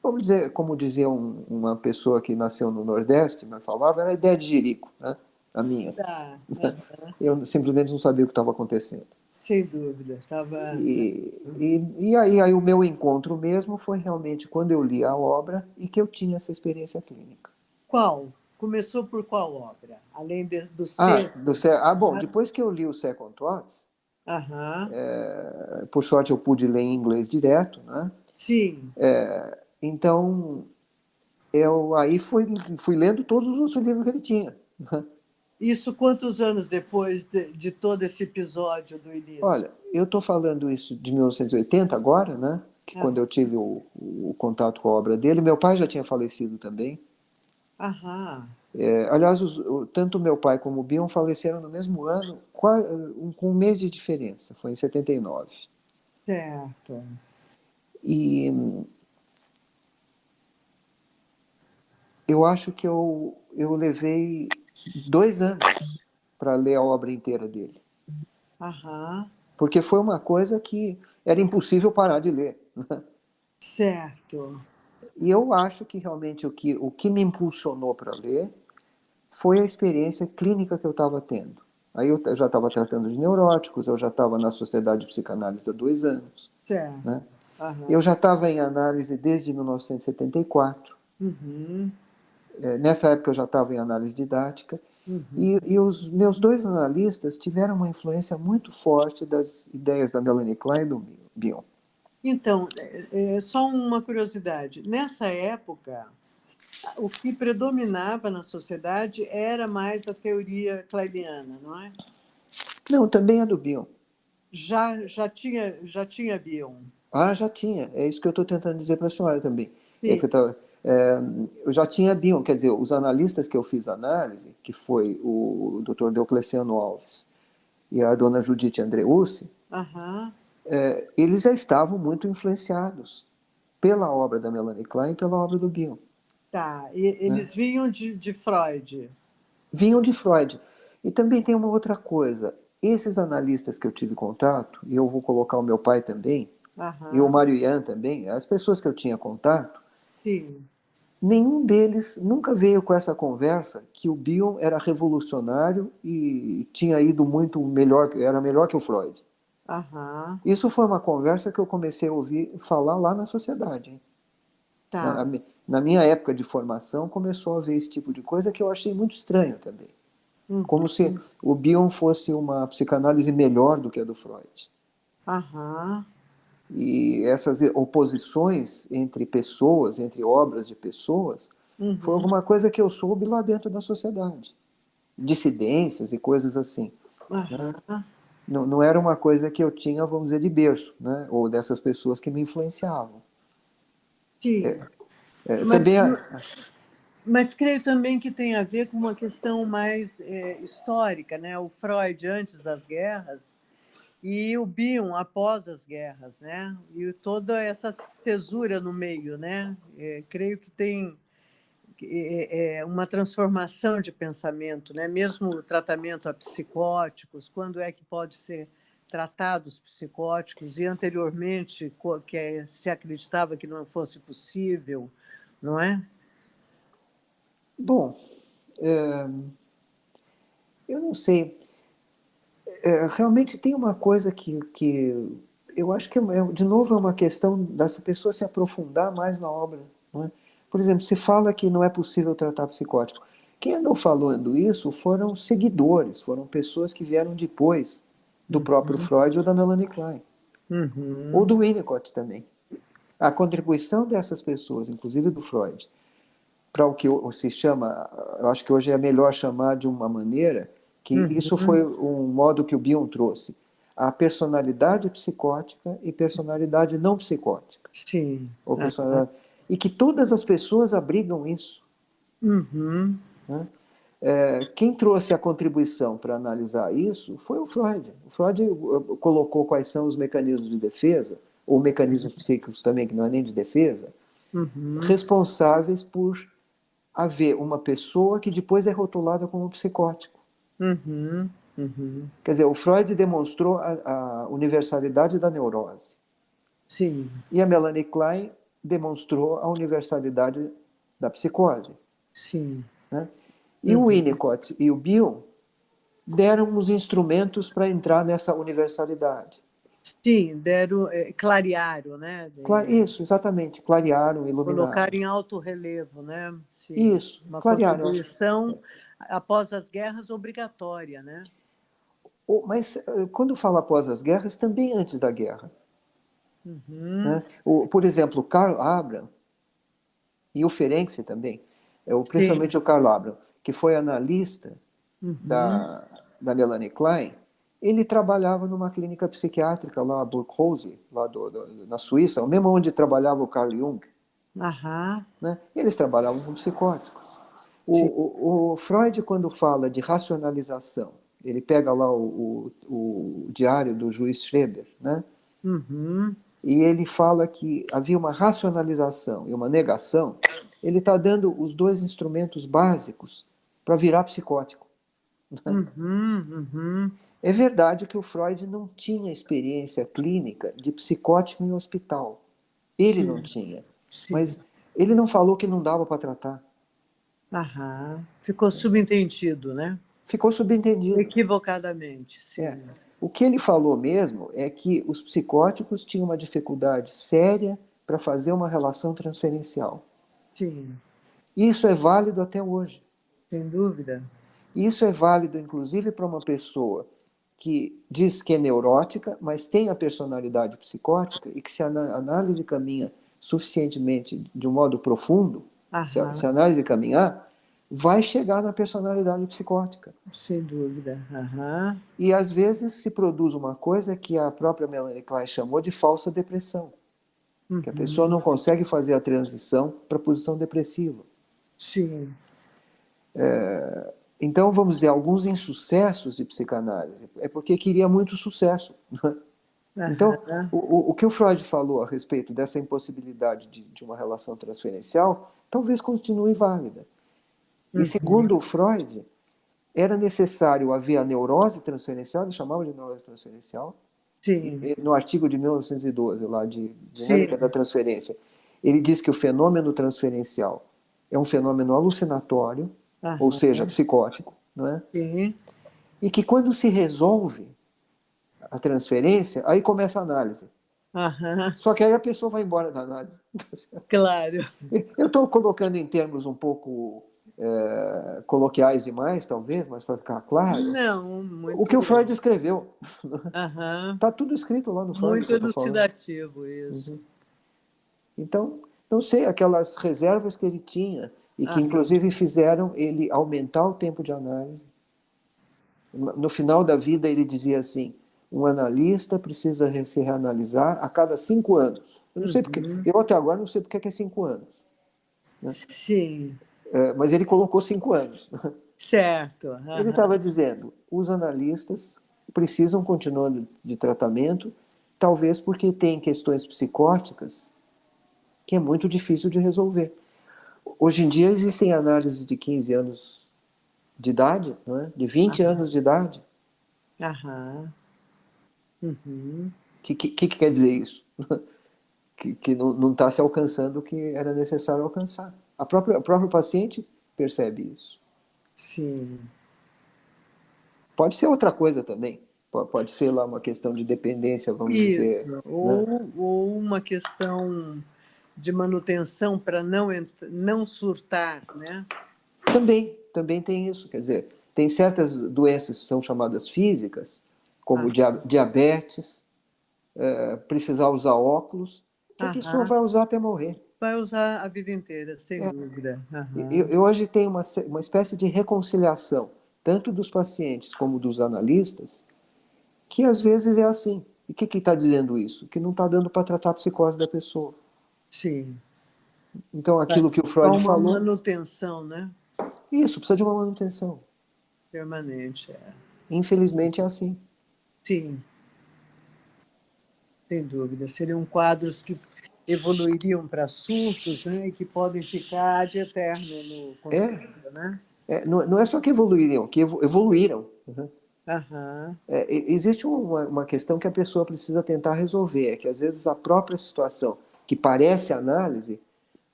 vamos dizer, como dizia uma pessoa que nasceu no Nordeste, mas falava, era ideia de jirico, né? A minha. Tá. Aham. Eu simplesmente não sabia o que estava acontecendo. Sem dúvida. Estava. E aí o meu encontro mesmo foi realmente quando eu li a obra e que eu tinha essa experiência clínica. Qual? Começou por qual obra? Além dos textos Bom, publicados? depois que eu li o Second Thoughts, Aham. por sorte eu pude ler em inglês direto, né? Sim. Então eu aí fui lendo todos os outros livros que ele tinha. Isso quantos anos depois de todo esse episódio do início? Olha, eu estou falando isso de 1980 agora, né? Que quando Aham. eu tive o contato com a obra dele, meu pai já tinha falecido também. Aham. Aliás, tanto meu pai como o Bion faleceram no mesmo ano, com um mês de diferença, foi em 79. Certo. E eu acho que eu levei 2 anos para ler a obra inteira dele. Aham. Porque foi uma coisa que era impossível parar de ler. Certo. E eu acho que realmente o que me impulsionou para ler foi a experiência clínica que eu estava tendo. Aí eu já estava tratando de neuróticos, eu já estava na Sociedade de Psicanálise há 2 anos. Certo. Né? Eu Aham. já estava em análise desde 1974. Uhum. Nessa época eu já estava em análise didática. Uhum. E os meus 2 analistas tiveram uma influência muito forte das ideias da Melanie Klein e do Bion. Então, só uma curiosidade. Nessa época, o que predominava na sociedade era mais a teoria kleiniana, não é? Não, também é do Bion. Já tinha Bion. Ah, já tinha. É isso que eu estou tentando dizer para a senhora também. É que Sim. eu já tinha Bion, quer dizer, os analistas que eu fiz análise, que foi o Dr. Deocleciano Alves e a dona Judite Andreucci, Aham. eles já estavam muito influenciados pela obra da Melanie Klein e pela obra do Bion. Tá. Né? Eles vinham de Freud. Vinham de Freud. E também tem uma outra coisa. Esses analistas que eu tive contato, e eu vou colocar o meu pai também, e o Aham. Mário Ian também, as pessoas que eu tinha contato, Sim. nenhum deles nunca veio com essa conversa que o Bion era revolucionário e tinha ido muito melhor, era melhor que o Freud. Aham. Isso foi uma conversa que eu comecei a ouvir falar lá na sociedade. Hein? Na, Tá. na minha época de formação, começou a haver esse tipo de coisa que eu achei muito estranho também. Como se Uhum. o Bion fosse uma psicanálise melhor do que a do Freud. Aham. E essas oposições entre pessoas, entre obras de pessoas, foi Uhum. alguma coisa que eu soube lá dentro da sociedade. Dissidências e coisas assim. Né? Aham. Não, não era uma coisa que eu tinha, vamos dizer, de berço, né? Ou dessas pessoas que me influenciavam. Sim. Mas, Também, mas creio também que tem a ver com uma questão mais histórica, né? O Freud antes das guerras e o Bion após as guerras, né? E toda essa cesura no meio, né? Creio que tem uma transformação de pensamento, né? Mesmo o tratamento a psicóticos, quando é que pode ser tratados psicóticos e anteriormente que se acreditava que não fosse possível, não é? bom, é, eu não sei. Realmente tem uma coisa que eu acho que, de novo, é uma questão dessa pessoa se aprofundar mais na obra. Não é? Por exemplo, se fala que não é possível tratar psicótico. Quem andou falando isso foram seguidores, foram pessoas que vieram depois do próprio Uhum. Freud ou da Melanie Klein, ou Uhum. do Winnicott também. A contribuição dessas pessoas, inclusive do Freud, para o que se chama, eu acho que hoje é melhor chamar de uma maneira, que isso Uhum. foi um modo que o Bion trouxe, a personalidade psicótica e personalidade não psicótica. Sim. Ou Aham. personalidade, e que todas as pessoas abrigam isso. Uhum. Né? Quem trouxe a contribuição para analisar isso foi o Freud. O Freud colocou quais são os mecanismos de defesa, ou mecanismos psíquicos também, que não é nem de defesa, Uhum. responsáveis por haver uma pessoa que depois é rotulada como psicótico. Uhum. Uhum. Quer dizer, o Freud demonstrou a universalidade da neurose. Sim. E a Melanie Klein demonstrou a universalidade da psicose. Sim. Né? E o Uhum. Winnicott e o Bion deram os instrumentos para entrar nessa universalidade. Sim, deram, clarearam, né? Isso, exatamente, clarearam, Colocaram iluminaram. em alto relevo, né? Sim, Isso, uma clarearam, acho. contribuição após as guerras obrigatória, né? Mas quando fala após as guerras, também antes da guerra. Uhum. Né? Por exemplo, Karl Abraham e o Ferenczi também, Sim. principalmente o Karl Abraham, que foi analista Uhum. da Melanie Klein, ele trabalhava numa clínica psiquiátrica lá, Burghausen, lá na Suíça, o mesmo onde trabalhava o Carl Jung. Aham. Né? Eles trabalhavam com psicóticos. Sim. O Freud, quando fala de racionalização, ele pega lá o diário do juiz Schreber, né? Uhum. e ele fala que havia uma racionalização e uma negação. Ele está dando os dois instrumentos básicos para virar psicótico. É verdade que o Freud não tinha experiência clínica de psicótico em hospital. Ele não Sim, tinha. sim. Mas ele não falou que não dava para tratar. Aham. Ficou subentendido, né? Ficou subentendido. Equivocadamente, É. sim. O que ele falou mesmo é que os psicóticos tinham uma dificuldade séria para fazer uma relação transferencial. Sim, Isso é válido até hoje. sem dúvida. Isso é válido, inclusive, para uma pessoa que diz que é neurótica, mas tem a personalidade psicótica e que, se a análise caminha suficientemente de um modo profundo, se a Aham, análise caminhar, vai chegar na personalidade psicótica. sem dúvida. Aham. E, às vezes, se produz uma coisa que a própria Melanie Klein chamou de falsa depressão, que a pessoa Uhum. não consegue fazer a transição para a posição depressiva. Sim. Então, vamos dizer, alguns insucessos de psicanálise é porque queria muito sucesso. Então, Aham. o que o Freud falou a respeito dessa impossibilidade de uma relação transferencial, talvez continue válida. E, Uhum. segundo o Freud, era necessário haver a neurose transferencial, ele chamava de neurose transferencial, Sim, no artigo de 1912, lá de Dinâmica da sim. Transferência. Ele diz que o fenômeno transferencial é um fenômeno alucinatório, ou seja, Aham. psicótico, não é? Sim. E que quando se resolve a transferência, aí começa a análise. Aham. Só que aí a pessoa vai embora da análise. Claro. Eu estou colocando em termos um pouco coloquiais demais, talvez, mas para ficar claro, Não, o que muito. o Freud escreveu. Aham. Está tudo escrito lá no Freud que Muito eu estou falando. elucidativo isso. Uhum. Então, não sei, aquelas reservas que ele tinha e que Aham. inclusive fizeram ele aumentar o tempo de análise. No final da vida ele dizia assim, um analista precisa se reanalisar a cada 5 anos. Eu não sei porque, Uhum. eu até agora não sei porque é 5 anos, né? Sim. Mas ele colocou 5 anos. Certo. Ele Aham. estava dizendo, os analistas precisam continuar de tratamento, talvez porque tem questões psicóticas que é muito difícil de resolver. Hoje em dia existem análises de 15 anos de idade, não é? De 20 anos de idade. Aham. Uhum. O que quer dizer isso? Que não está se alcançando o que era necessário alcançar. O próprio paciente percebe isso. Sim. Pode ser outra coisa também. Pode ser lá uma questão de dependência, vamos dizer, Isso. né? Ou uma questão de manutenção para não surtar, né? Também tem isso. Quer dizer, tem certas doenças que são chamadas físicas, como Ah, diabetes, precisar usar óculos, que a pessoa aham. vai usar até morrer. Vai usar a vida inteira, sem É, dúvida. eu, Aham. eu hoje tenho uma espécie de reconciliação, tanto dos pacientes como dos analistas, que às vezes é assim. E o que está dizendo isso? Que não está dando para tratar a psicose da pessoa. Sim. Então, Vai aquilo que o dar Freud uma falou, manutenção, né? isso, precisa de uma manutenção. Permanente. É. Infelizmente é assim. Sim, sem dúvida. Seriam quadros que evoluiriam para surtos, né? E que podem ficar ad eterno no É, consultório, né? não é só que evoluíram, que evoluíram. Uhum. Aham. Existe uma questão que a pessoa precisa tentar resolver, é que às vezes a própria situação que parece análise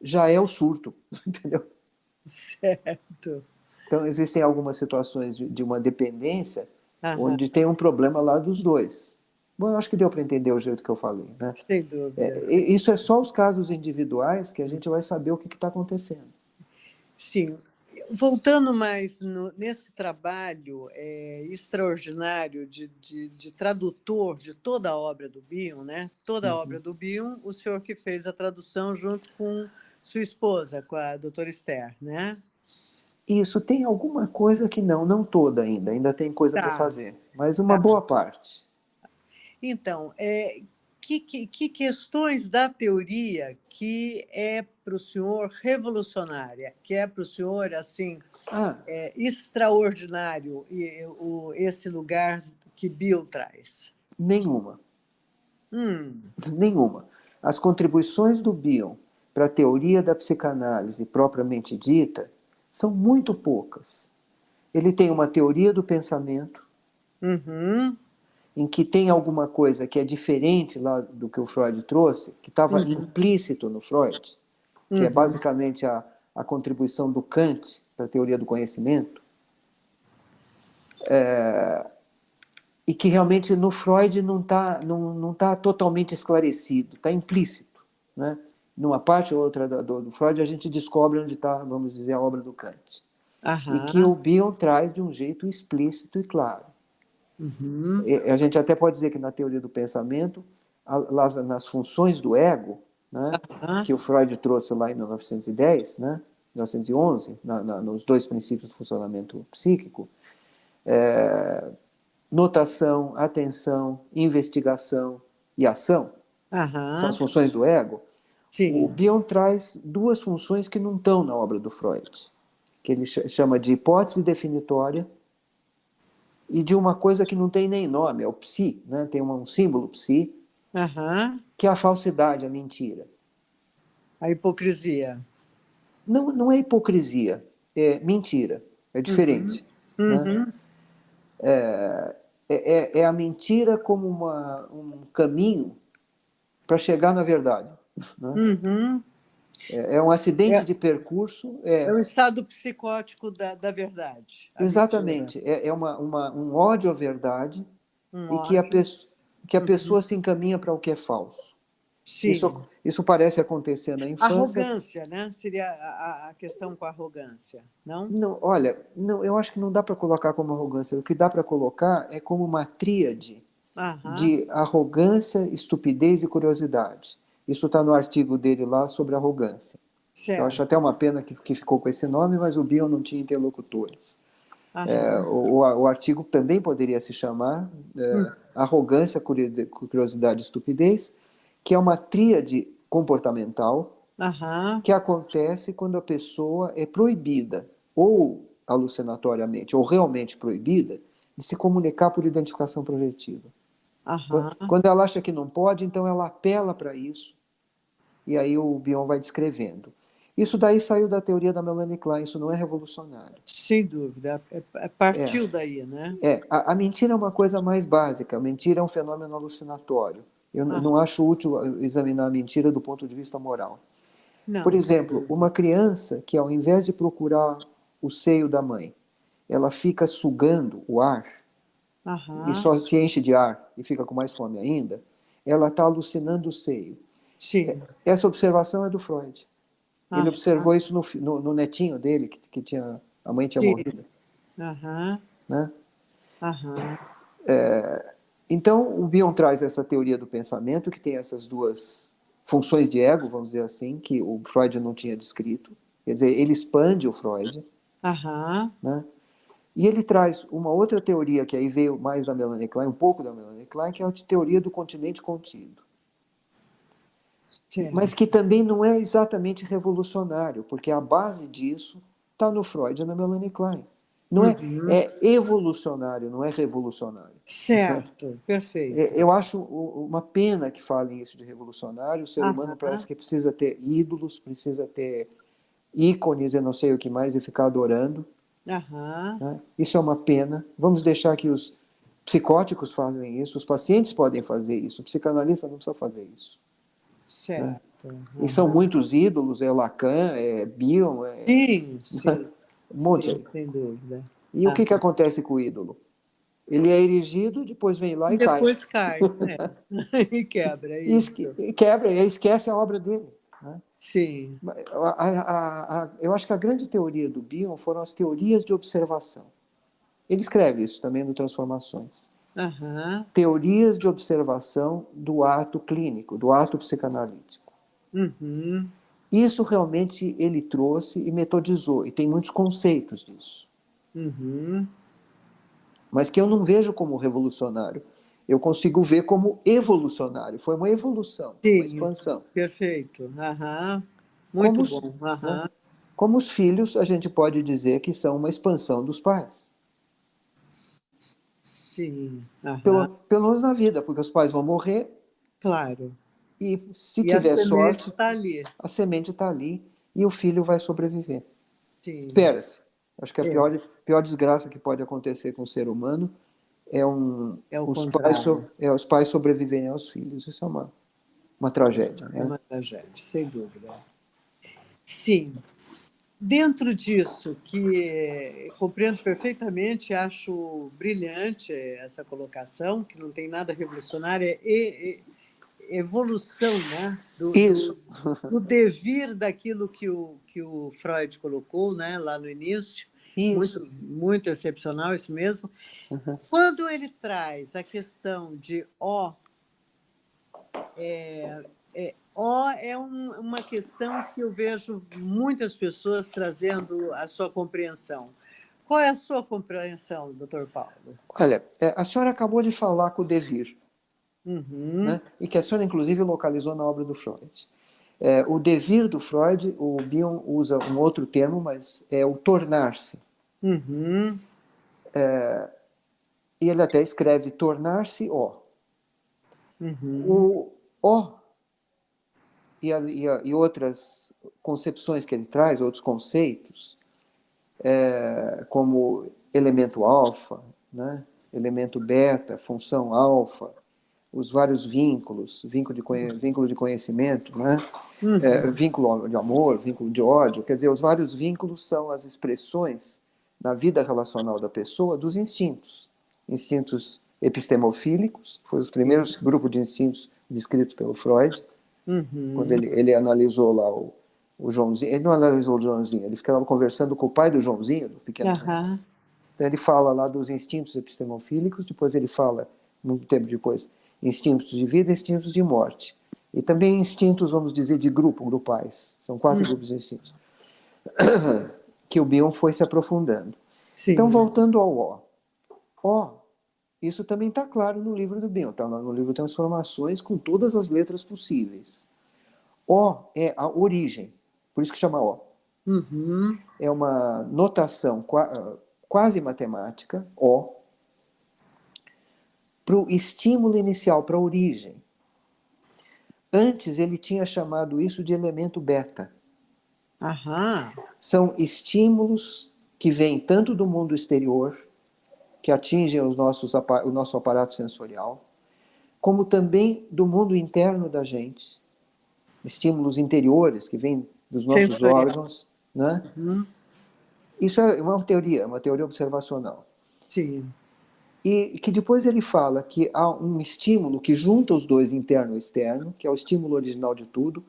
já é o surto, entendeu? Certo. Então existem algumas situações de uma dependência Aham. onde tem um problema lá dos dois. Bom, eu acho que deu para entender o jeito que eu falei, né? Sem dúvida. Sim. Isso é só os casos individuais que a gente vai saber o que está acontecendo. Sim. Voltando mais nesse trabalho extraordinário de tradutor de toda a obra do Bion, né? Toda a obra Uhum. do Bion, o senhor que fez a tradução junto com sua esposa, com a doutora Esther, né? Isso tem alguma coisa que não toda ainda tem coisa para Tá, fazer, mas uma tá. boa parte. Então, que questões da teoria que é para o senhor revolucionária, que é para o senhor assim Ah, extraordinário esse lugar que Bill traz? nenhuma. Nenhuma. As contribuições do Bion para a teoria da psicanálise propriamente dita são muito poucas. Ele tem uma teoria do pensamento, em que tem alguma coisa que é diferente lá do que o Freud trouxe, que estava implícito no Freud, que é basicamente a contribuição do Kant para a teoria do conhecimento, e que realmente no Freud não tá totalmente esclarecido, está implícito, né? Numa parte ou outra do Freud a gente descobre onde está, vamos dizer, a obra do Kant. E que o Bion traz de um jeito explícito e claro. A gente até pode dizer que na teoria do pensamento, nas funções do ego, né, que o Freud trouxe lá em 1910, né, 1911, nos dois princípios do funcionamento psíquico, notação, atenção, investigação e ação, são as funções do ego. Sim. O Bion traz duas funções que não estão na obra do Freud, que ele chama de hipótese definitória e de uma coisa que não tem nem nome, é o psi, né? Tem um símbolo psi, que é a falsidade, a mentira. A hipocrisia. Não é hipocrisia, é mentira, é diferente. Né? É a mentira como um caminho para chegar na verdade. Né? É um acidente de percurso. É o estado psicótico da verdade. Exatamente. É um ódio à verdade e que a pessoa se encaminha para o que é falso. Sim. Isso parece acontecer na infância. Arrogância, né? Seria a questão com a arrogância, não? Não, olha, eu acho que não dá para colocar como arrogância. O que dá para colocar é como uma tríade de arrogância, estupidez e curiosidade. Isso está no artigo dele lá sobre arrogância. Certo. Eu acho até uma pena que ficou com esse nome, mas o Bion não tinha interlocutores. O artigo também poderia se chamar Arrogância, Curiosidade e Estupidez, que é uma tríade comportamental que acontece quando a pessoa é proibida, ou alucinatoriamente, ou realmente proibida, de se comunicar por identificação projetiva. Quando ela acha que não pode, então ela apela para isso, e aí o Bion vai descrevendo. Isso daí saiu da teoria da Melanie Klein, isso não é revolucionário. Sem dúvida, partiu daí, né? A mentira é uma coisa mais básica, a mentira é um fenômeno alucinatório. Eu não acho útil examinar a mentira do ponto de vista moral. Não. Por exemplo, uma criança que ao invés de procurar o seio da mãe, ela fica sugando o ar, e só se enche de ar e fica com mais fome ainda, ela está alucinando o seio. Sim. Essa observação é do Freud. Ele observou isso no netinho dele, que a mãe tinha morrido. Né? Então, o Bion traz essa teoria do pensamento, que tem essas duas funções de ego, vamos dizer assim, que o Freud não tinha descrito. Quer dizer, ele expande o Freud. Né? E ele traz uma outra teoria, que aí veio mais da Melanie Klein, um pouco da Melanie Klein, que é a teoria do continente contido. Sim. Mas que também não é exatamente revolucionário, porque a base disso está no Freud e na Melanie Klein. Não é evolucionário, não é revolucionário. Certo, perfeito. Eu acho uma pena que falem isso de revolucionário. O ser humano parece que precisa ter ídolos, precisa ter ícones e não sei o que mais e ficar adorando. Né? Isso é uma pena. Vamos deixar que os psicóticos fazem isso, os pacientes podem fazer isso, o psicanalista não precisa fazer isso. Certo. Né? E são muitos ídolos, é Lacan, é Bion, sim. Um monte. Sim, sem dúvida. E o que acontece com o ídolo? Ele é erigido, depois vem lá e cai. Depois cai, né? E quebra, isso. E quebra, e esquece a obra dele. Né? Sim. Eu acho que a grande teoria do Bion foram as teorias de observação. Ele escreve isso também no Transformações. Teorias de observação do ato clínico, do ato psicanalítico. Isso realmente ele trouxe e metodizou, e tem muitos conceitos disso. Mas que eu não vejo como revolucionário. Eu consigo ver como evolucionário. Foi uma evolução, uma expansão. Perfeito. Muito bom. Né? Como os filhos, a gente pode dizer que são uma expansão dos pais. Sim. Pelo menos na vida, porque os pais vão morrer claro. E se E a tiver semente sorte, está ali. a semente está ali e o filho vai sobreviver. Sim, Espera-se. Acho que a é, pior desgraça que pode acontecer com o ser humano é é o contrário. os pais sobreviverem aos filhos. Isso é uma tragédia, É né? uma tragédia, sem dúvida. Sim. Dentro disso, que compreendo perfeitamente, acho brilhante essa colocação, que não tem nada revolucionário, evolução, né? Isso, Do devir daquilo que o Freud colocou, né? Lá no início, isso. muito, muito excepcional isso mesmo. Quando ele traz a questão de ó é uma questão que eu vejo muitas pessoas trazendo a sua compreensão. Qual é a sua compreensão, doutor Paulo? Olha, a senhora acabou de falar com o devir, Uhum, né? E que a senhora, inclusive, localizou na obra do Freud. O devir do Freud, o Bion usa um outro termo, mas é o tornar-se. uhum, E ele até escreve tornar-se ó. uhum, O ó e outras concepções que ele traz, outros conceitos, como elemento alfa, né? Elemento beta, função alfa, os vários vínculos, vínculo de conhecimento, né? uhum. Vínculo de amor, vínculo de ódio, quer dizer, os vários vínculos são as expressões na vida relacional da pessoa dos instintos. Instintos epistemofílicos, foi o primeiro grupo de instintos descritos pelo Freud, quando Uhum. ele analisou lá o Joãozinho. Ele não analisou o Joãozinho, ele ficava conversando com o pai do Joãozinho, do pequeno Hans. Aham. Então ele fala lá dos instintos epistemofílicos, depois ele fala, muito tempo depois, instintos de vida e instintos de morte. E também instintos, vamos dizer, de grupo, grupais. São 4 grupos de instintos. Que o Bion foi se aprofundando. Então, Sim. voltando ao O. O, isso também está claro no livro do Bion. Tá? No livro Transformações, com todas as letras possíveis. O é a origem, por isso que chama O. Uhum. É uma notação quase matemática, O, para o estímulo inicial, para a origem. Antes ele tinha chamado isso de elemento beta. Aham. São estímulos que vêm tanto do mundo exterior, que atingem o nosso aparato sensorial, como também do mundo interno da gente. Estímulos interiores que vêm dos nossos Sensorial. órgãos, né? Uhum. Isso é uma teoria observacional. Sim. E que depois ele fala que há um estímulo que junta os dois, interno e externo, que é o estímulo original de tudo,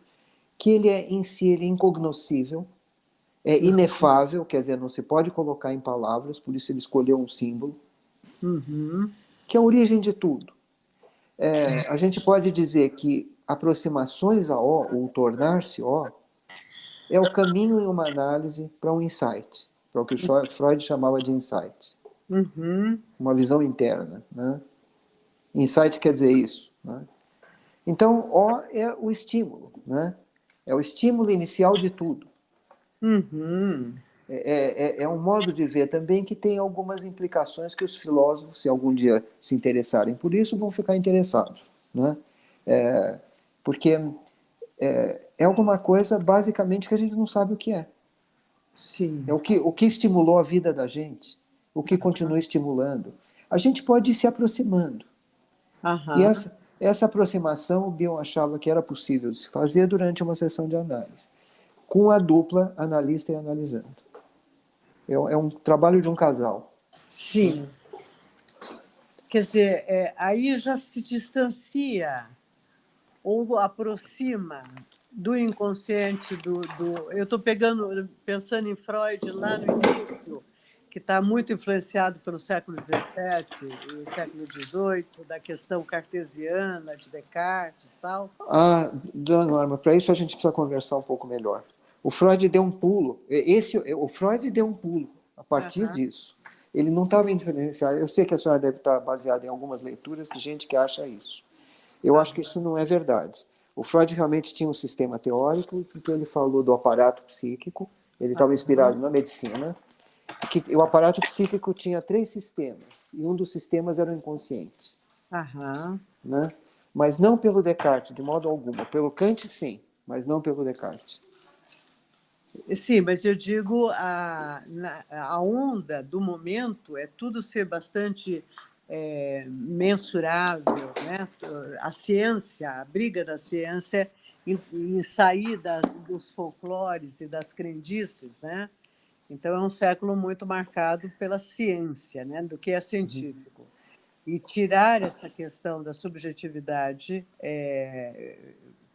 que ele é em si ele é incognoscível, é inefável, quer dizer, não se pode colocar em palavras, por isso ele escolheu um símbolo, Uhum. que é a origem de tudo. A gente pode dizer que aproximações a O, ou tornar-se O, é o caminho em uma análise para um insight, para o que Freud chamava de insight, Uhum. uma visão interna. Né? Insight quer dizer isso. Né? Então, O é o estímulo, né? É o estímulo inicial de tudo. Uhum. É um modo de ver também que tem algumas implicações que os filósofos, se algum dia se interessarem por isso, vão ficar interessados. Né? Porque é alguma coisa, basicamente, que a gente não sabe o que é. É Sim. o que estimulou a vida da gente, o que continua estimulando. A gente pode ir se aproximando. E Aham. essa aproximação o Bion achava que era possível de se fazer durante uma sessão de análise, com a dupla analista e analisando. É um trabalho de um casal. Sim. Quer dizer, aí já se distancia ou aproxima do inconsciente eu estou pensando em Freud lá no início, que está muito influenciado pelo século XVII e o século XVIII, da questão cartesiana de Descartes e tal. Dona Norma, para isso a gente precisa conversar um pouco melhor. O Freud deu um pulo. O Freud deu um pulo a partir Aham. disso. Ele não estava influenciado. Eu sei que a senhora deve estar baseada em algumas leituras de gente que acha isso. Eu acho que Aham. isso não é verdade. O Freud realmente tinha um sistema teórico, então ele falou do aparato psíquico, ele estava inspirado Aham. na medicina, que o aparato psíquico tinha 3 sistemas, e um dos sistemas era o inconsciente. Aham. Né? mas não pelo Descartes, de modo algum. Pelo Kant, sim, mas não pelo Descartes. Sim, mas eu digo a onda do momento é tudo ser bastante mensurável, né? A ciência, a briga da ciência em sair dos folclores e das crendices, né? Então é um século muito marcado pela ciência, né? Do que é científico. E tirar essa questão da subjetividade,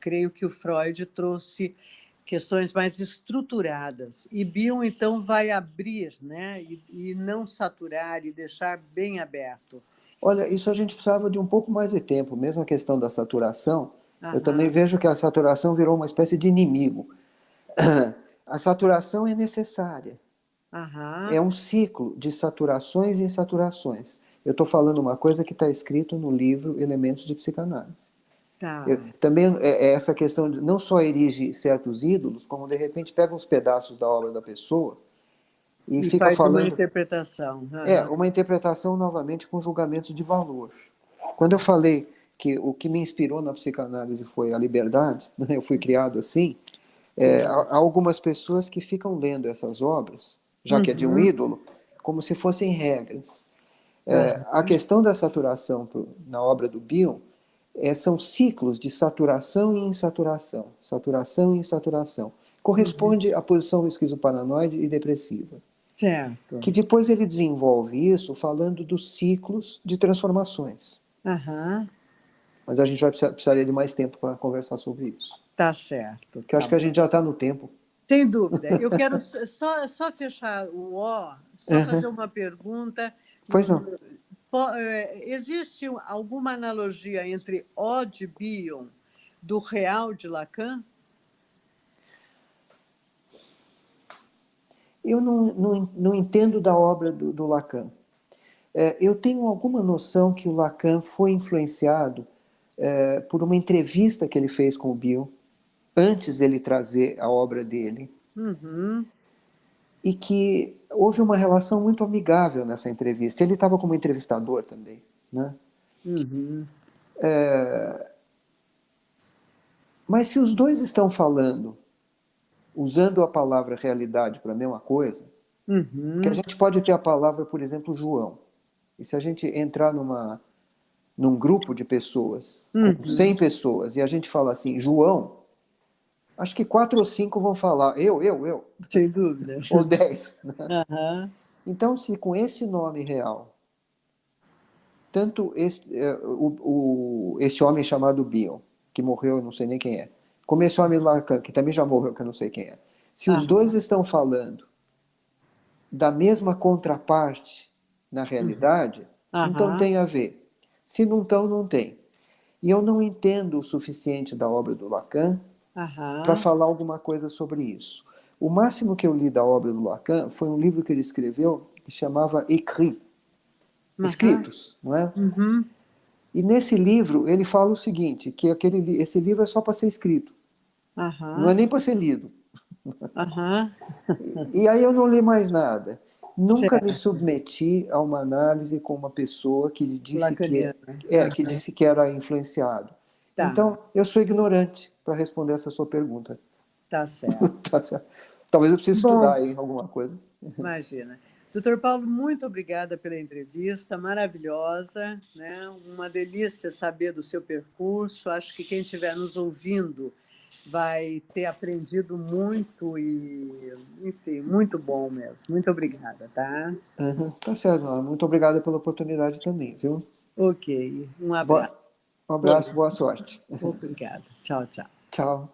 creio que o Freud trouxe questões mais estruturadas. E Bion, então, vai abrir, né? E não saturar e deixar bem aberto. Olha, isso a gente precisava de um pouco mais de tempo, mesmo a questão da saturação. Aham. Eu também vejo que a saturação virou uma espécie de inimigo. A saturação é necessária. Aham. É um ciclo de saturações e insaturações. Eu estou falando uma coisa que está escrito no livro Elementos de Psicanálise. Tá. Também essa questão de não só erige certos ídolos, como de repente pega uns pedaços da obra da pessoa e fica faz falando... uma interpretação. Uma interpretação novamente com julgamentos de valor. Quando eu falei que o que me inspirou na psicanálise foi a liberdade, né, eu fui criado assim, há algumas pessoas que ficam lendo essas obras, já que é de um ídolo, como se fossem regras. A questão da saturação na obra do Bion são ciclos de saturação e insaturação, saturação e insaturação. Corresponde à posição esquizoparanoide e depressiva. Certo. Que depois ele desenvolve isso falando dos ciclos de transformações. Aham. Mas a gente precisaria de mais tempo para conversar sobre isso. Tá certo. Porque eu acho que a gente já está no tempo. Sem dúvida. Eu quero só fechar o O, só fazer uma pergunta. Pois não. Existe alguma analogia entre O de Bion do Real de Lacan? Eu não entendo da obra do Lacan. Eu tenho alguma noção que o Lacan foi influenciado por uma entrevista que ele fez com o Bion, antes dele trazer a obra dele, e que houve uma relação muito amigável nessa entrevista. Ele estava como entrevistador também, né? Mas se os dois estão falando, usando a palavra realidade para a mesma coisa, porque a gente pode ter a palavra, por exemplo, João, e se a gente entrar num grupo de pessoas, com 100 pessoas, e a gente fala assim, João, acho que 4 ou 5 vão falar, eu. Sem dúvida. Ou 10. Né? Então, se com esse nome real, tanto esse homem chamado Bion, que morreu, eu não sei nem quem é, como esse homem Lacan, que também já morreu, que eu não sei quem é, se os dois estão falando da mesma contraparte na realidade, então tem a ver. Se não estão, não tem. E eu não entendo o suficiente da obra do Lacan para falar alguma coisa sobre isso. O máximo que eu li da obra do Lacan foi um livro que ele escreveu que chamava Écrits, escritos, não é? E nesse livro ele fala o seguinte, que esse livro é só para ser escrito, não é nem para ser lido. E aí eu não li mais nada. Nunca me submeti a uma análise com uma pessoa que disse que disse que era influenciado. Tá. Então, eu sou ignorante para responder essa sua pergunta. Tá certo. Tá certo. Talvez eu precise estudar aí alguma coisa. Imagina. Doutor Paulo, muito obrigada pela entrevista, maravilhosa, né? Uma delícia saber do seu percurso. Acho que quem estiver nos ouvindo vai ter aprendido muito e, enfim, muito bom mesmo. Muito obrigada, tá? Tá certo, Nora. Muito obrigada pela oportunidade também, viu? Ok. Um abraço. Um abraço, boa sorte. Obrigada. Tchau, tchau. Tchau.